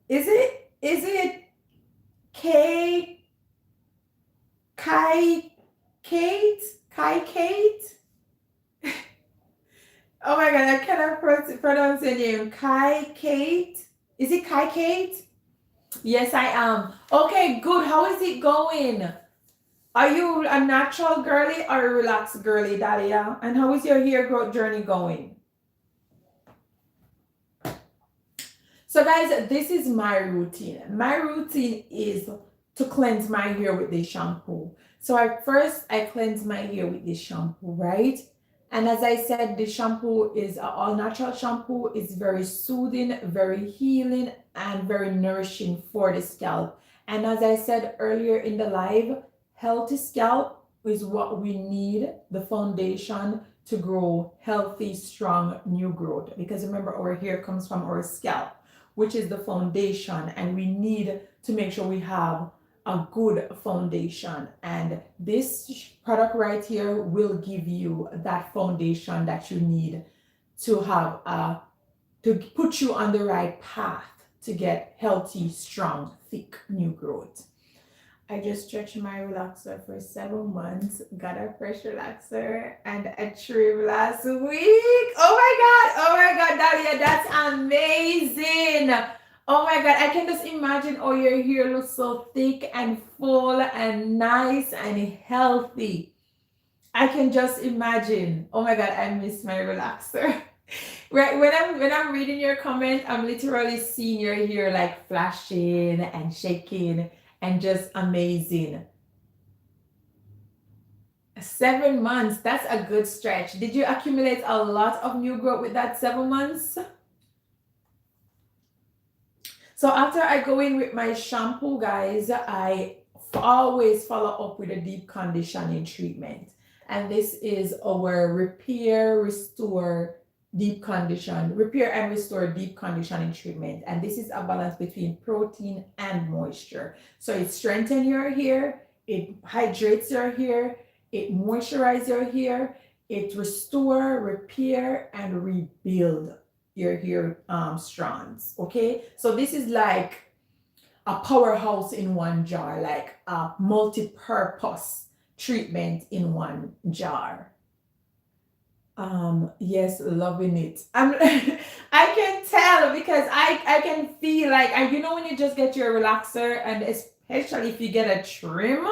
is it Kate? Kai Kate? Oh my god, I cannot pronounce your name. Kai Kate? Is it Kai Kate? Yes, I am. Okay, good. How is it going? Are you a natural girly or a relaxed girly, Dahlia? And how is your hair growth journey going? So guys, this is my routine. My routine is to cleanse my hair with this shampoo. So I cleanse my hair with this shampoo, right? And as I said, the shampoo is an all natural shampoo. It's very soothing, very healing, and very nourishing for the scalp. And as I said earlier in the live, healthy scalp is what we need, the foundation to grow healthy, strong, new growth. Because remember, our hair comes from our scalp, which is the foundation, and we need to make sure we have a good foundation. And this product right here will give you that foundation that you need to have to put you on the right path to get healthy, strong, thick, new growth. I just stretched my relaxer for 7 months, got a fresh relaxer and a trim last week. Oh my God, Dahlia, that's amazing. Oh my God, I can just imagine oh your hair looks so thick and full and nice and healthy. I can just imagine. Oh my God, I miss my relaxer. Right, when I'm reading your comment, I'm literally seeing your hair like flashing and shaking and just amazing. 7 months, that's a good stretch. Did you accumulate a lot of new growth with that 7 months? So after I go in with my shampoo, guys, I always follow up with a deep conditioning treatment. And this is our repair and restore deep conditioning treatment. And this is a balance between protein and moisture. So it strengthens your hair, it hydrates your hair, it moisturizes your hair, it restore, repair, and rebuild your hair strands. Okay, so this is like a powerhouse in one jar, like a multi-purpose treatment in one jar. Yes, loving it. I can tell because I can feel like you know when you just get your relaxer and it's especially if you get a trim.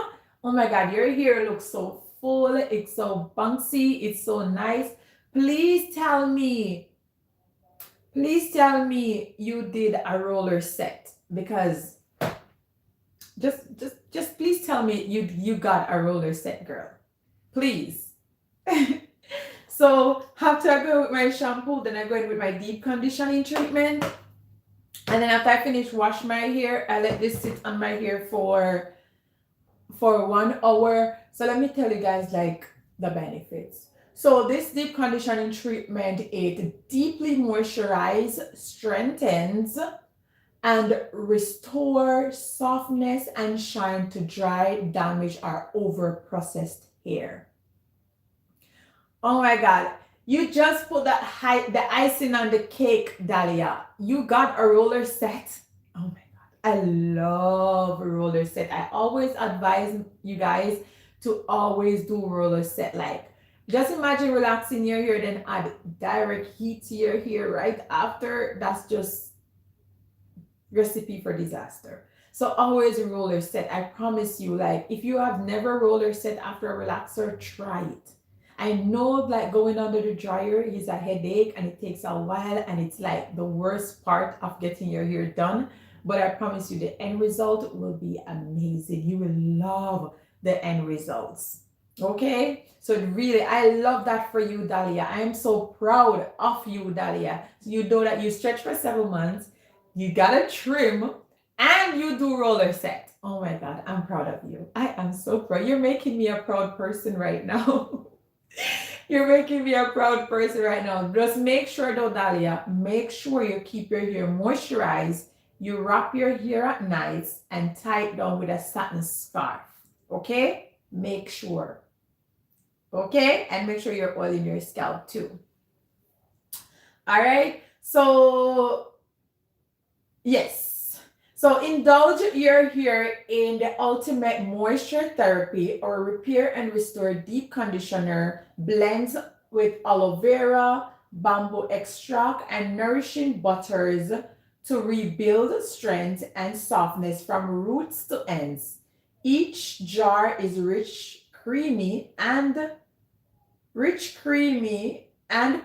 Oh my God, your hair looks so full. It's so bouncy. It's so nice. Please tell me, please tell me you did a roller set, because just please tell me you got a roller set, girl. Please. So after I go with my shampoo, then I go in with my deep conditioning treatment. And then after I finish wash my hair, I let this sit on my hair for 1 hour. So let me tell you guys like the benefits. So this deep conditioning treatment, it deeply moisturizes, strengthens, and restore softness and shine to dry, damaged, or over processed hair. Oh my God. You just put the icing on the cake, Dahlia. You got a roller set. Oh my God. I love a roller set. I always advise you guys to always do roller set. Like, just imagine relaxing your hair, then add direct heat to your hair right after. That's just recipe for disaster. So always roller set. I promise you, like, if you have never roller set after a relaxer, try it. I know like going under the dryer is a headache and it takes a while and it's like the worst part of getting your hair done. But I promise you the end result will be amazing. You will love the end results. Okay? So really, I love that for you, Dahlia. I am so proud of you, Dahlia. So you know that you stretch for 7 months, you got a trim, and you do roller set. Oh my God, I'm proud of you. I am so proud. You're making me a proud person right now. You're making me a proud person right now. Just make sure though, Dahlia, make sure you keep your hair moisturized. You wrap your hair at night and tie it down with a satin scarf. Okay? Make sure. Okay? And make sure you're oiling your scalp too. All right? So, yes. So indulge your hair in the ultimate moisture therapy or repair and restore deep conditioner blends with aloe vera, bamboo extract, and nourishing butters to rebuild strength and softness from roots to ends. Each jar is rich, creamy, and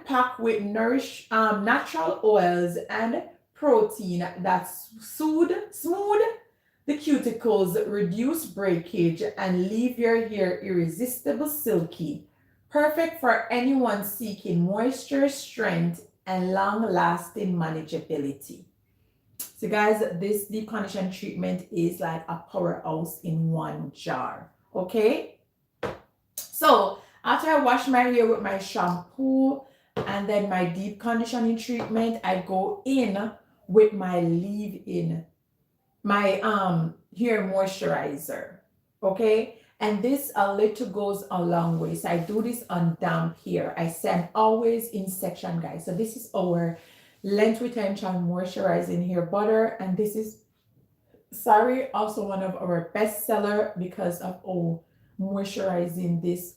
packed with natural oils and protein that smooth the cuticles, reduce breakage, and leave your hair irresistible silky. Perfect for anyone seeking moisture, strength, and long-lasting manageability. So guys, this deep condition treatment is like a powerhouse in one jar. Okay? So after I wash my hair with my shampoo and then my deep conditioning treatment, I go in with my leave-in, my hair moisturizer. Okay? And this a little goes a long way. So I do this on damp hair. I say I'm always in section, guys. So this is our length retention moisturizing hair butter, and this is also one of our best seller because of how moisturizing this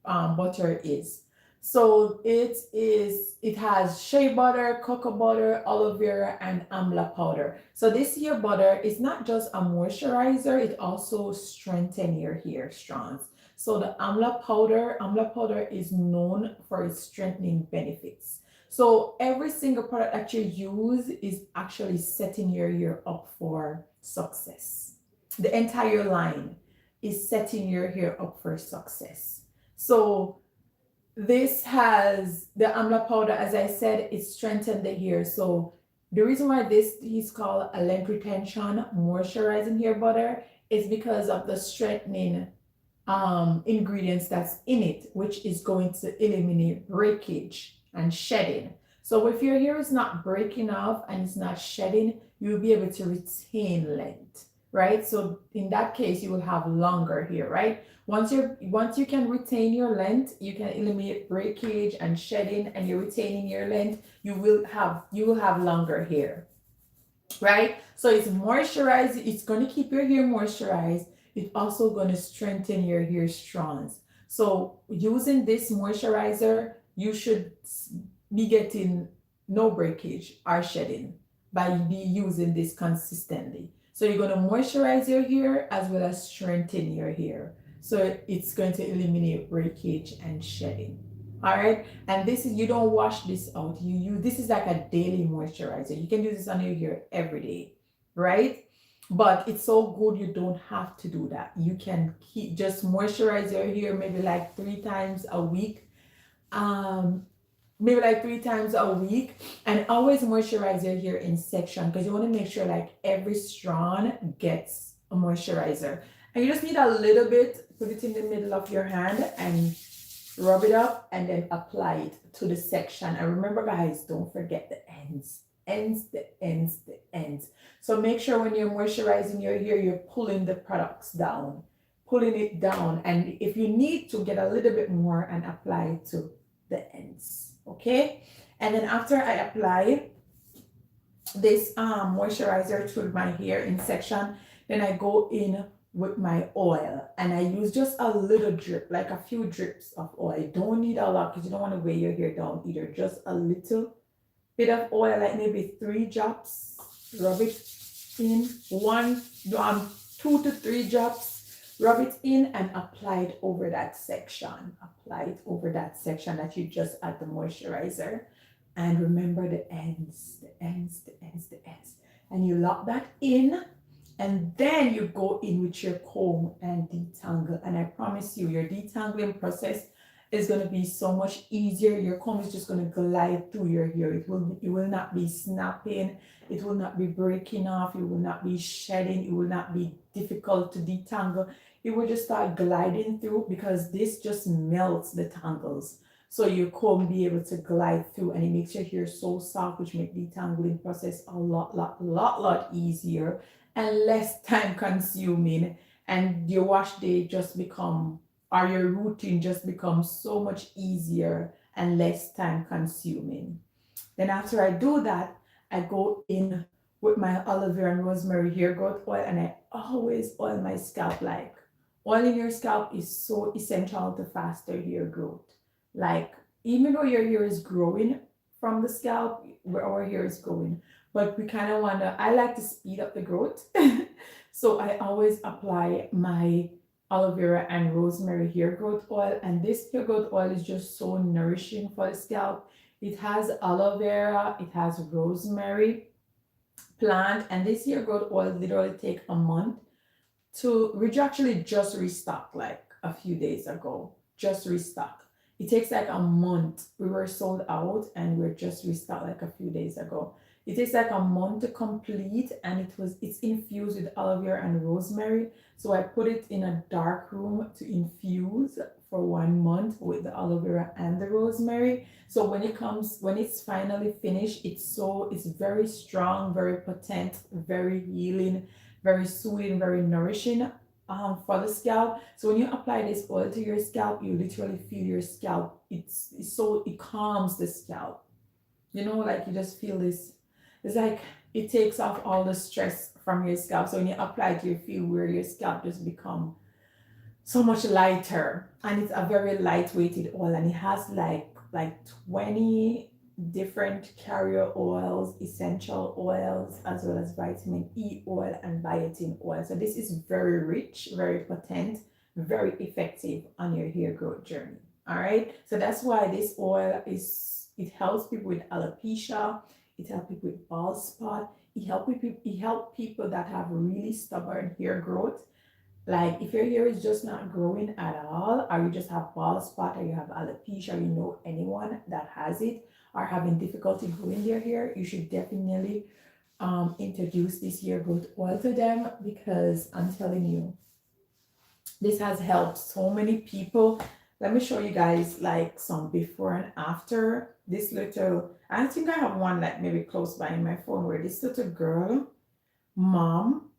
butter is. So it has shea butter, cocoa butter, aloe vera, and amla powder. So this hair butter is not just a moisturizer, it also strengthens your hair strands. So the amla powder is known for its strengthening benefits. So every single product that you use is actually setting your hair up for success. The entire line is setting your hair up for success. So this has the amla powder, as I said, it strengthens the hair. So the reason why this is called a length retention moisturizing hair butter is because of the strengthening ingredients that's in it, which is going to eliminate breakage and shedding. So if your hair is not breaking off and it's not shedding, you'll be able to retain length, right? So in that case, you will have longer hair, right? Once you can retain your length, you can eliminate breakage and shedding, and you're retaining your length, you will have longer hair, right? So it's moisturized, it's going to keep your hair moisturized. It's also going to strengthen your hair strands. So using this moisturizer, you should be getting no breakage or shedding by using this consistently. So you're going to moisturize your hair as well as strengthen your hair. So it's going to eliminate breakage and shedding. All right. And this is, you don't wash this out. This is like a daily moisturizer. You can use this on your hair every day, right? But it's so good you don't have to do that. You can keep just moisturize your hair maybe like 3 times a week. Maybe like 3 times a week, and always moisturize your hair in section because you want to make sure like every strand gets a moisturizer. And you just need a little bit, put it in the middle of your hand and rub it up and then apply it to the section. And remember guys, don't forget the ends. The ends. So make sure when you're moisturizing your hair, you're pulling the products down, pulling it down. And if you need to, get a little bit more and apply it to the ends. Okay. And then after I apply this moisturizer to my hair in section, then I go in with my oil and I use just a little drip, like a few drips of oil. You don't need a lot because you don't want to weigh your hair down either. Just a little bit of oil, like maybe 3 drops. Rub it in, 2 to 3 drops. Rub it in and apply it over that section. Apply it over that section that you just add the moisturizer. And remember the ends. And you lock that in. And then you go in with your comb and detangle. And I promise you, your detangling process is going to be so much easier. Your comb is just going to glide through your hair. It will not be snapping. It will not be breaking off. It will not be shedding. It will not be difficult to detangle. It will just start gliding through because this just melts the tangles. So your comb be able to glide through and it makes your hair so soft, which makes the detangling process a lot easier and less time consuming. And your wash day just become, or your routine just becomes so much easier and less time consuming. Then after I do that, I go in with my aloe vera and rosemary hair growth oil, and I always oil my scalp. Like, oiling your scalp is so essential to faster hair growth. Like, even though your hair is growing from the scalp, where our hair is growing, but we kind of want to, I like to speed up the growth. So I always apply my aloe vera and rosemary hair growth oil, and this hair growth oil is just so nourishing for the scalp. It has aloe vera, it has rosemary plant, and this hair growth oil literally take a month to actually just restock like a few days ago. Just restock. It takes like a month. We were sold out and we're just restocked like a few days ago. It takes like a month to complete, and it's infused with aloe vera and rosemary. So I put it in a dark room to infuse for 1 month with the aloe vera and the rosemary. So when it's finally finished, it's very strong, very potent, very healing, very soothing, very nourishing for the scalp. So when you apply this oil to your scalp, you literally feel your scalp. It calms the scalp. You know, like you just feel this. It's like it takes off all the stress from your scalp. So when you apply it, you feel where your scalp just become so much lighter, and it's a very lightweighted oil, and it has like 20 different carrier oils, essential oils, as well as vitamin E oil and biotin oil. So this is very rich, very potent, very effective on your hair growth journey. All right. So that's why this oil it helps people with alopecia. It helps people with bald spot. It helps people that have really stubborn hair growth. Like if your hair is just not growing at all, or you just have bald spot, or you have alopecia, or you know anyone that has it, or having difficulty growing their hair, you should definitely introduce this hair growth oil to them, because I'm telling you, this has helped so many people. Let me show you guys like some before and after. This little, I think I have one like maybe close by in my phone, where this little girl, mom,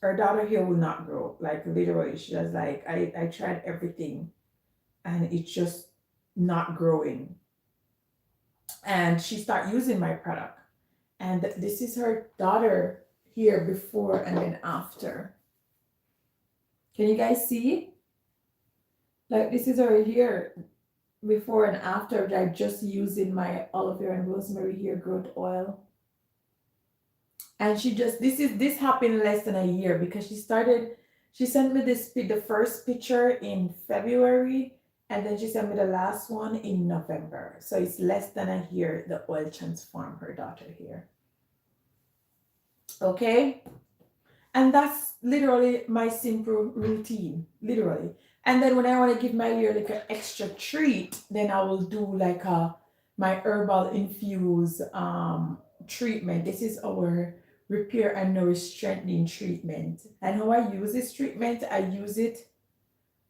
her daughter hair will not grow. Like literally, she was like, I tried everything and it's just not growing. And she started using my product. And this is her daughter here before and then after. Can you guys see? Like this is her hair before and after, like just using my aloe vera and rosemary hair growth oil. And this happened less than a year because she sent me the first picture in February, and then she sent me the last one in November. So it's less than a year the oil transformed her daughter here. Okay? And that's literally my simple routine, literally. And then when I want to give my hair like an extra treat, then I will do like my herbal infused treatment. This is our repair and nourish strengthening treatment. And how I use this treatment, I use it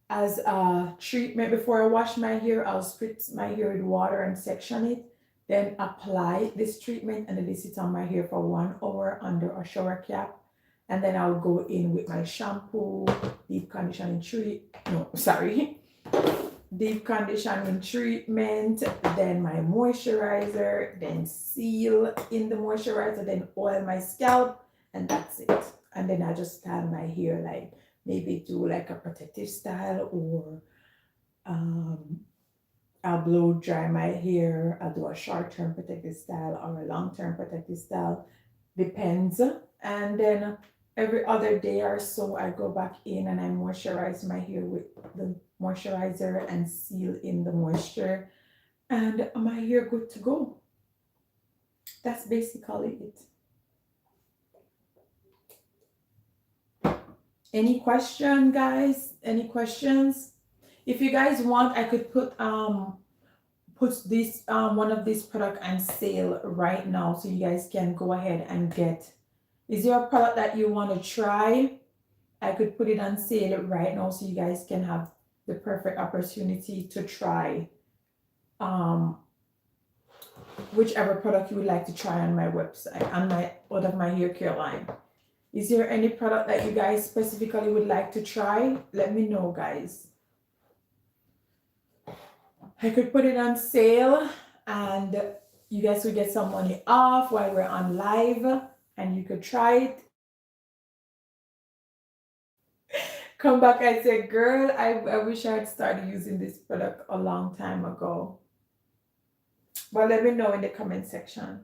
as a treatment before I wash my hair. I'll spritz my hair with water and section it, then apply this treatment, and then it sits on my hair for 1 hour under a shower cap. And then I'll go in with my shampoo, deep conditioning deep conditioning treatment, then my moisturizer, then seal in the moisturizer, then oil my scalp, and that's it. And then I just style my hair, like maybe do like a protective style, or I'll blow dry my hair. I'll do a short term protective style or a long term protective style, depends. And then every other day or so, I go back in and I moisturize my hair with the moisturizer and seal in the moisture, and my hair good to go. That's basically it. Any question, guys? Any questions? If you guys want, I could put this one of these product on sale right now, so you guys can go ahead and get. Is there a product that you want to try? I could put it on sale right now, so you guys can have the perfect opportunity to try um whichever product you would like to try on my website, on my out of my hair care line. Is there any product that you guys specifically would like to try? Let me know, guys. I could put it on sale, and you guys would get some money off while we're on live, and you could try it. Come back and say, girl, I wish I had started using this product a long time ago. But let me know in the comment section.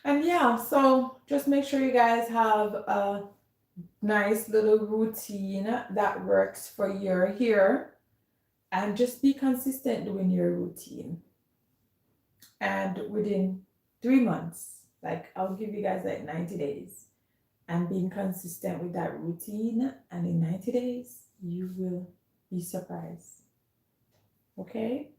And yeah, so just make sure you guys have a nice little routine that works for your hair, and just be consistent doing your routine. And within 3 months, like I'll give you guys like 90 days, and being consistent with that routine, and in 90 days, you will be surprised. Okay?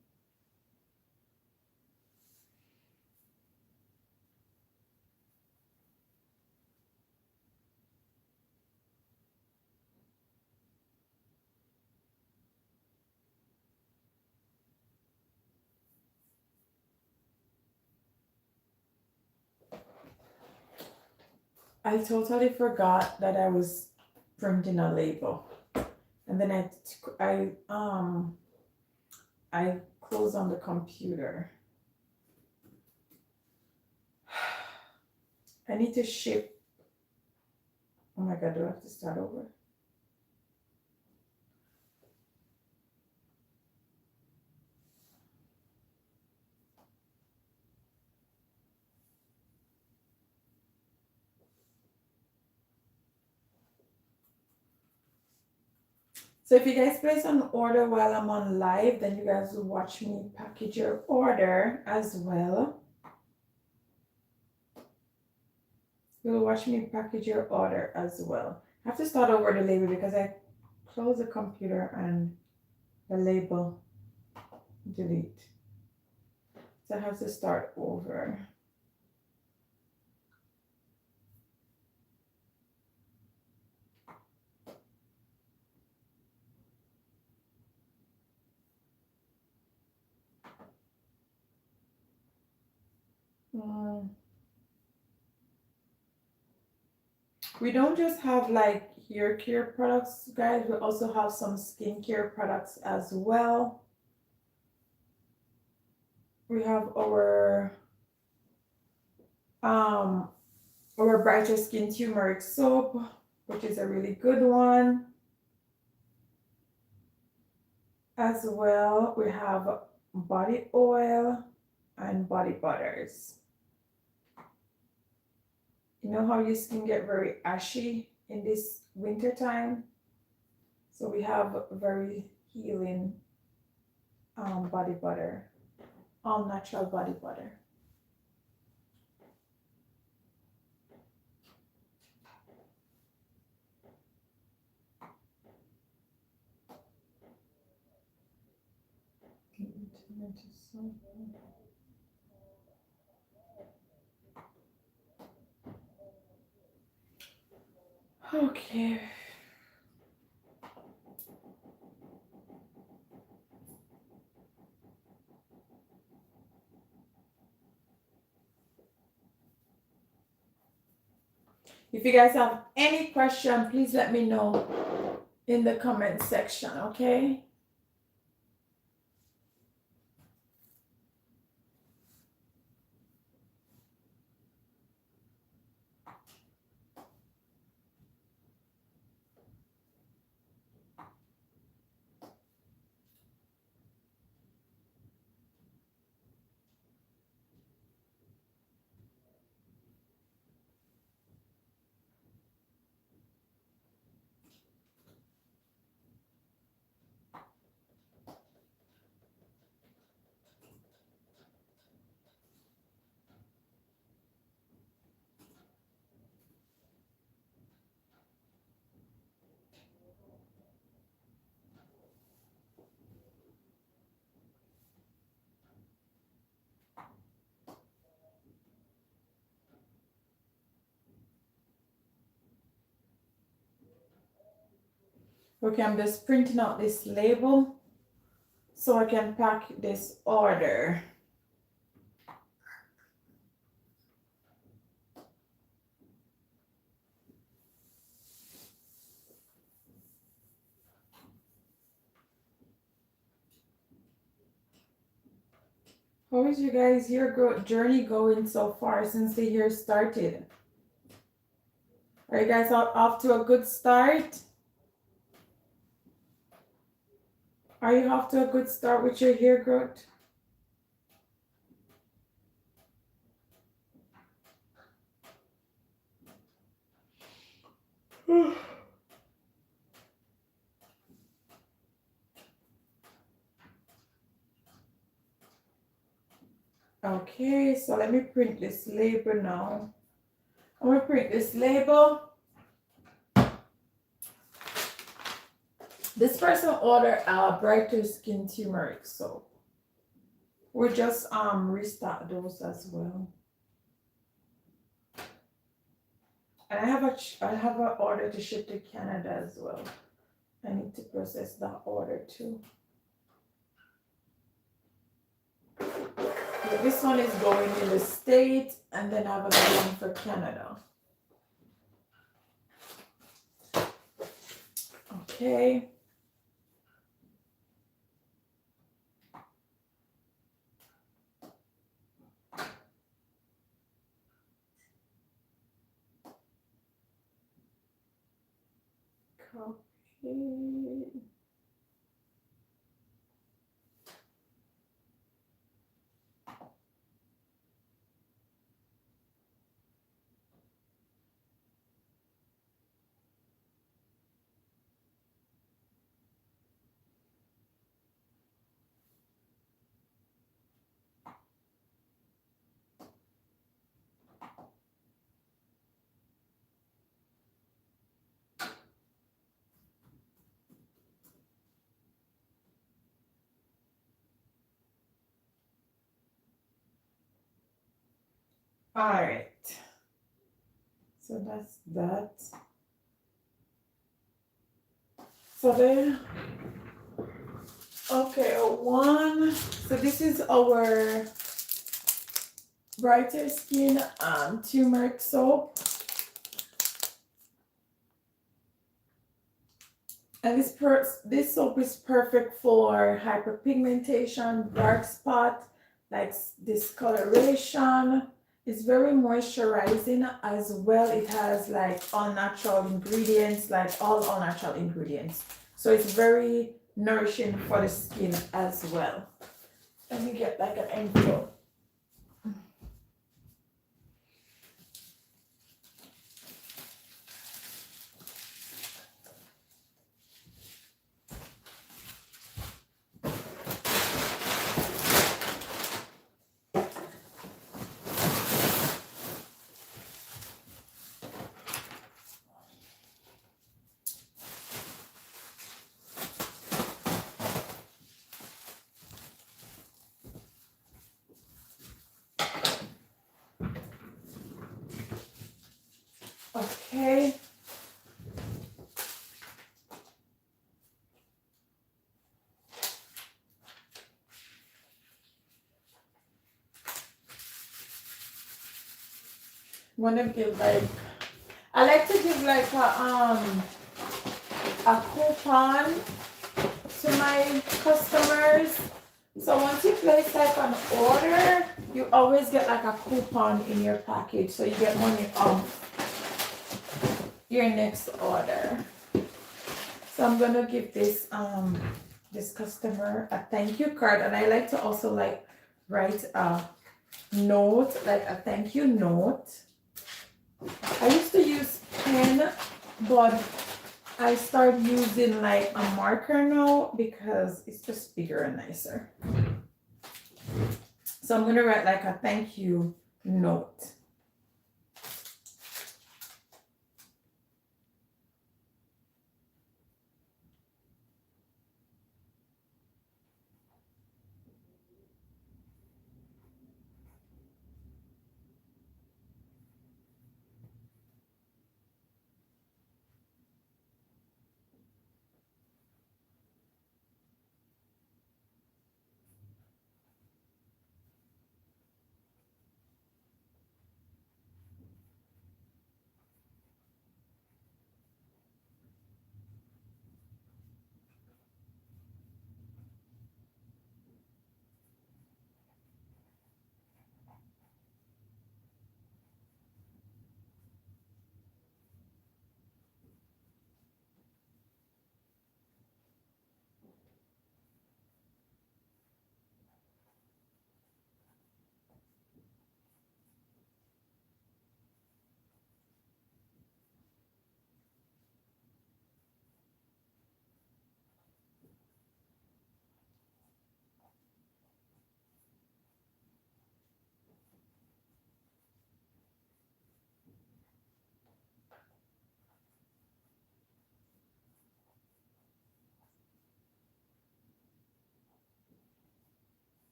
I totally forgot that I was printing a label. And then I closed on the computer. I need to ship. Oh my god, do I have to start over? So if you guys place an order while I'm on live, then you guys will watch me package your order as well. You'll watch me package your order as well. I have to start over the label because I close the computer and the label delete. So I have to start over. We don't just have like hair care products, guys. We also have some skincare products as well. We have our Brighter Skin Turmeric Soap, which is a really good one. As well, we have body oil and body butters. You know how your skin get very ashy in this winter time? So we have very healing body butter, all natural body butter. Okay. If you guys have any question, please let me know in the comment section, okay? Okay, I'm just printing out this label so I can pack this order. How is you guys' hair journey going so far since the year started? Are you guys off to a good start? Are you off to a good start with your hair growth? Okay, so let me print this label now. I'm gonna print this label. This person ordered a Brighter Skin Turmeric soap. We just restock those as well. And I have an order to ship to Canada as well. I need to process that order too. Yeah, this one is going in the States, and then I have another one for Canada. Okay. Copy. All right. So that's that. So then, okay, one. So this is our Brighter Skin Turmeric soap. And this soap is perfect for hyperpigmentation, dark spot, like discoloration. It's very moisturizing as well. It has like all natural ingredients, like all natural ingredients. So it's very nourishing for the skin as well. Let me get like an envelope. Okay. I'm gonna give like, I like to give like a coupon to my customers. So once you place like an order, you always get like a coupon in your package, so you get money off your next order. So I'm gonna give this customer a thank you card, and I like to also like write a note, like a thank you note. I used to use pen, but I started using like a marker now because it's just bigger and nicer. So I'm gonna write like a thank you note.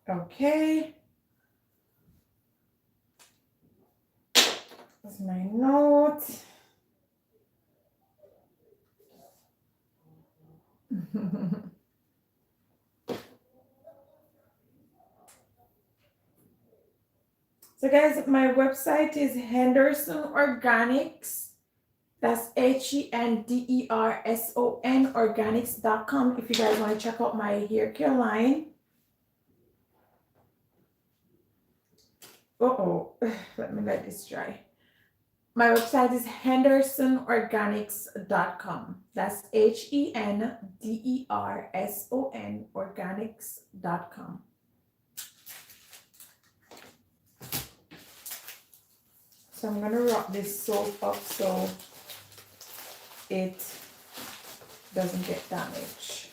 Okay. That's my note. So guys, my website is Henderson Organics. That's HENDERSON organics.com if you guys want to check out my hair care line. Let me let this dry. My website is hendersonorganics.com. That's HENDERSON organics.com. So I'm gonna wrap this soap up so it doesn't get damaged.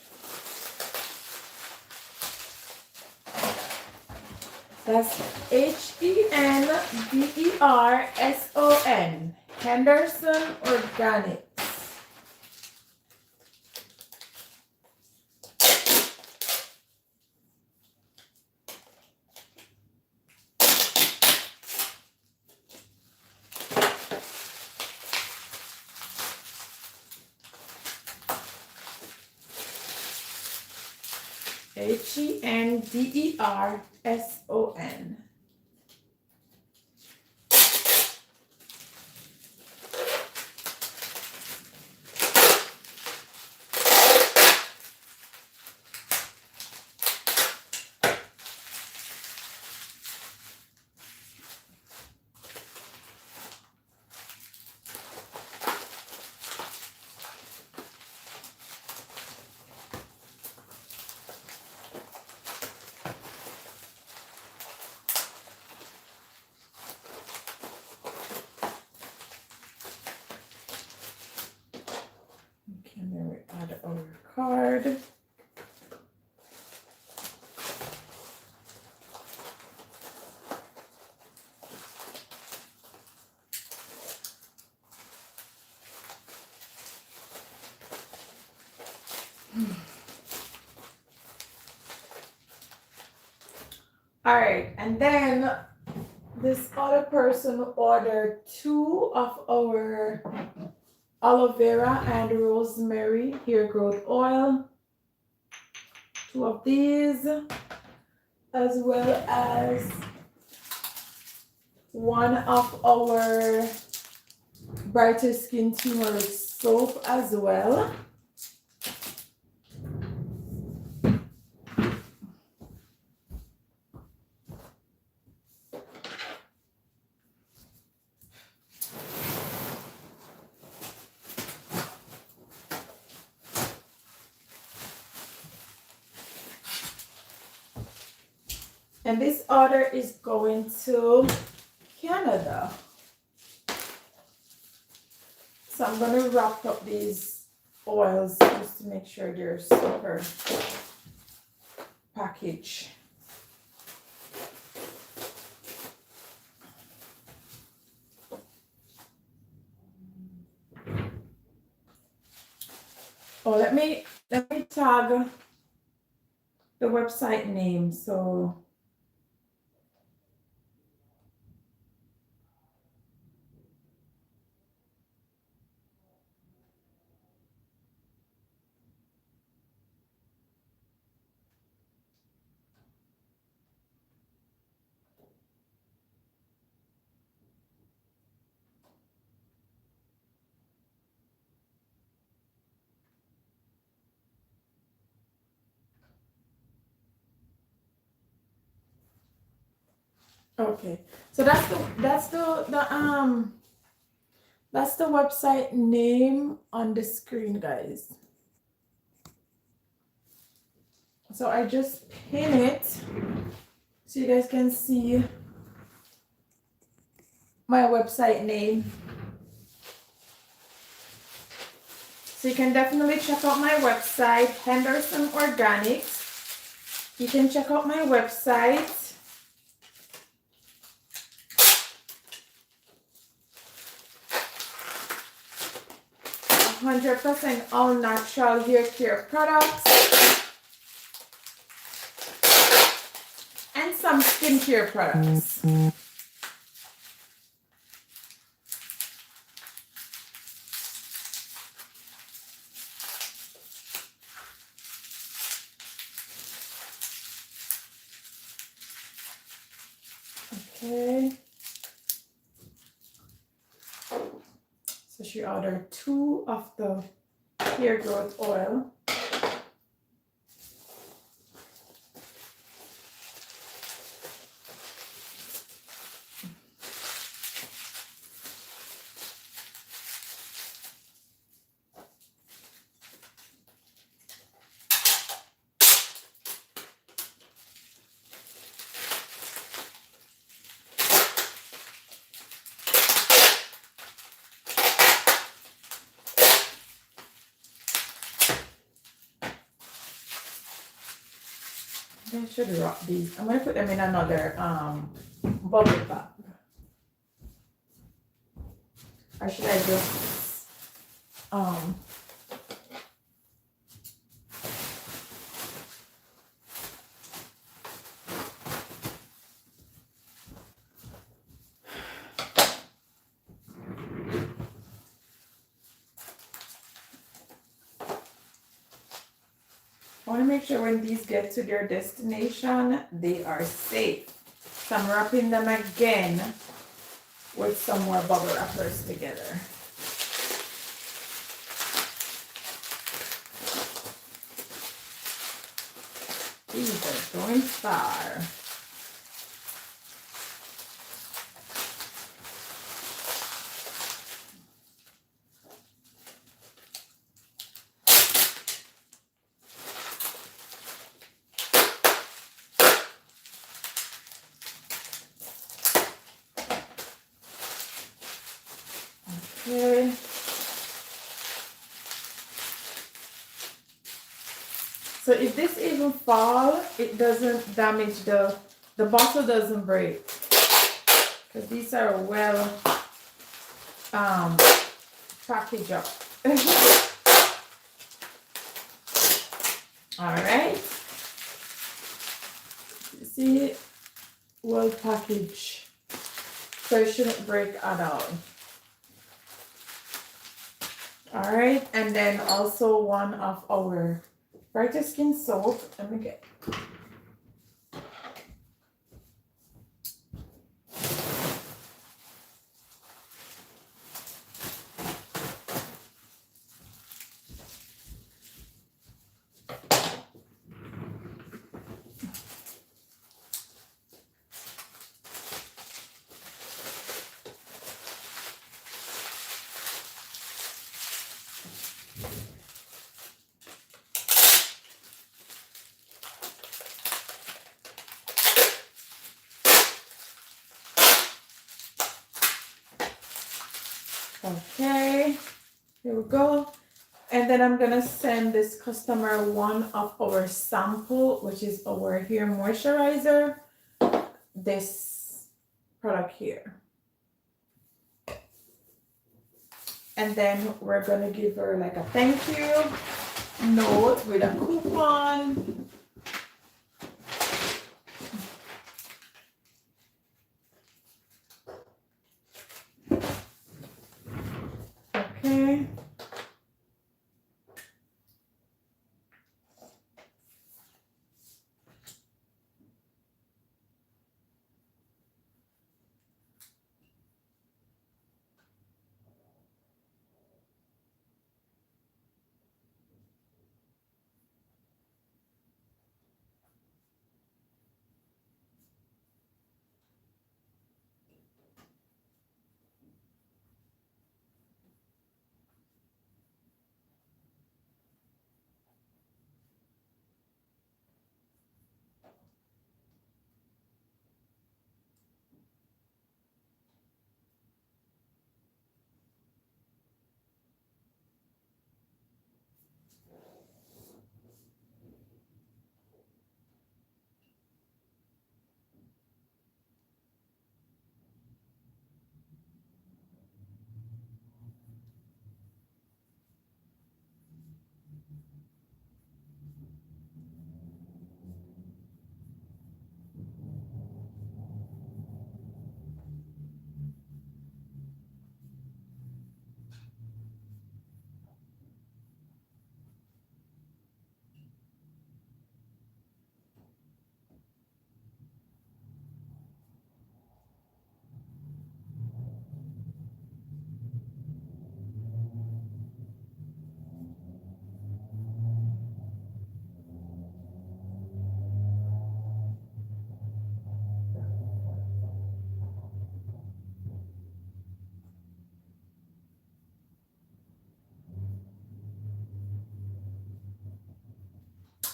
That's HENDERSON, Henderson Organics. Henderson. Okay, then we add our card. All right, and then this other person ordered 2 of our aloe vera and rosemary hair growth oil, 2 of these, as well as 1 of our brighter skin turmeric soap as well. And this order is going to Canada. So I'm going to wrap up these oils just to make sure they're super packaged. Oh, let me tag the website name. So okay. So that's the website name on the screen, guys. So I just pin it so you guys can see my website name. So you can definitely check out my website, Henderson Organics. You can check out my website. 100% all natural hair care products and some skincare products. Okay. So she ordered 2 of the hair growth oil. I should wrap these. I'm going to put them in another bubble bag. Or should I just I want to make sure when these get to their destination, they are safe. So I'm wrapping them again with some more bubble wrappers together. These are going far. Okay. So if this even fall, it doesn't damage the bottle doesn't break. Because these are well packaged up. All right. See, well packaged. So it shouldn't break at all. All right, and then also one of our Brighter Skin soap. Let me get. Okay, here we go. And then I'm gonna send this customer one of our sample, which is our hair moisturizer. This product here. And then we're gonna give her like a thank you note with a coupon. Okay.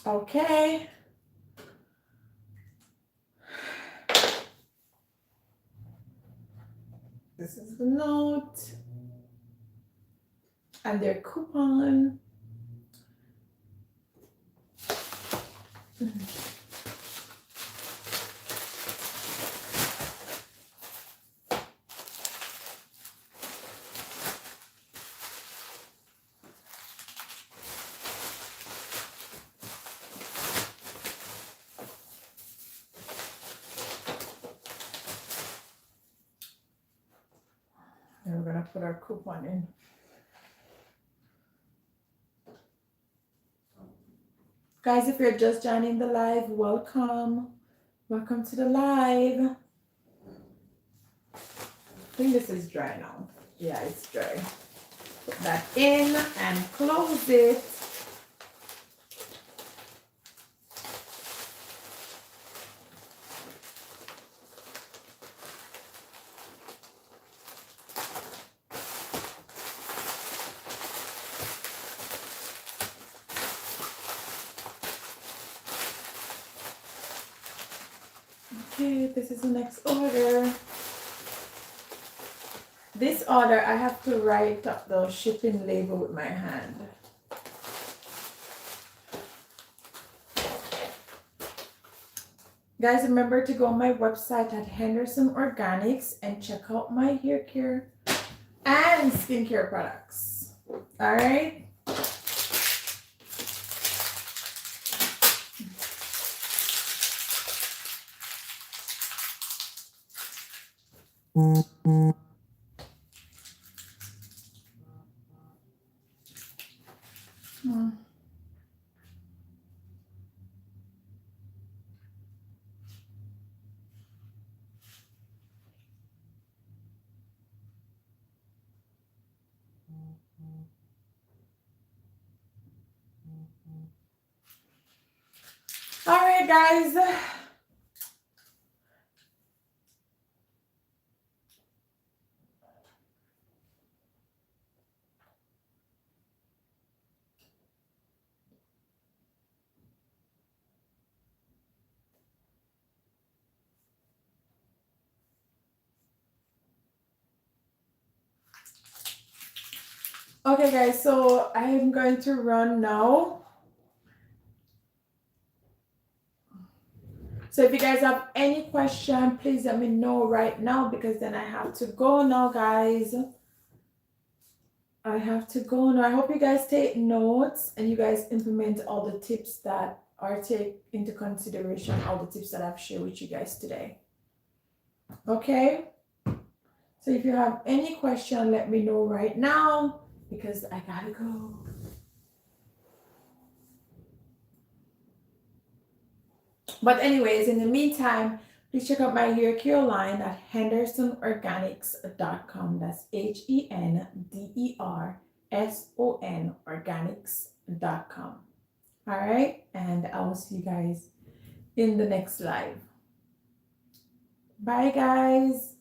Okay. This is the note and their coupon. And we're gonna put our coupon in. Guys, if you're just joining the live, welcome. Welcome to the live. I think this is dry now. Yeah, it's dry. Put that in and close it. Okay, this is the next order. This order, I have to write up the shipping label with my hand. Guys, remember to go on my website at Henderson Organics and check out my hair care and skincare products. All right. All right, guys. Okay, guys, so I am going to run now. So if you guys have any question, please let me know right now because then I have to go now, guys. I have to go now. I hope you guys take notes and you guys implement all the tips that are take into consideration, all the tips that I've shared with you guys today. Okay? So if you have any question, let me know right now because I gotta go. But anyways, in the meantime, please check out my hair care line at hendersonorganics.com. That's HENDERSON organics.com. All right, and I will see you guys in the next live. Bye, guys.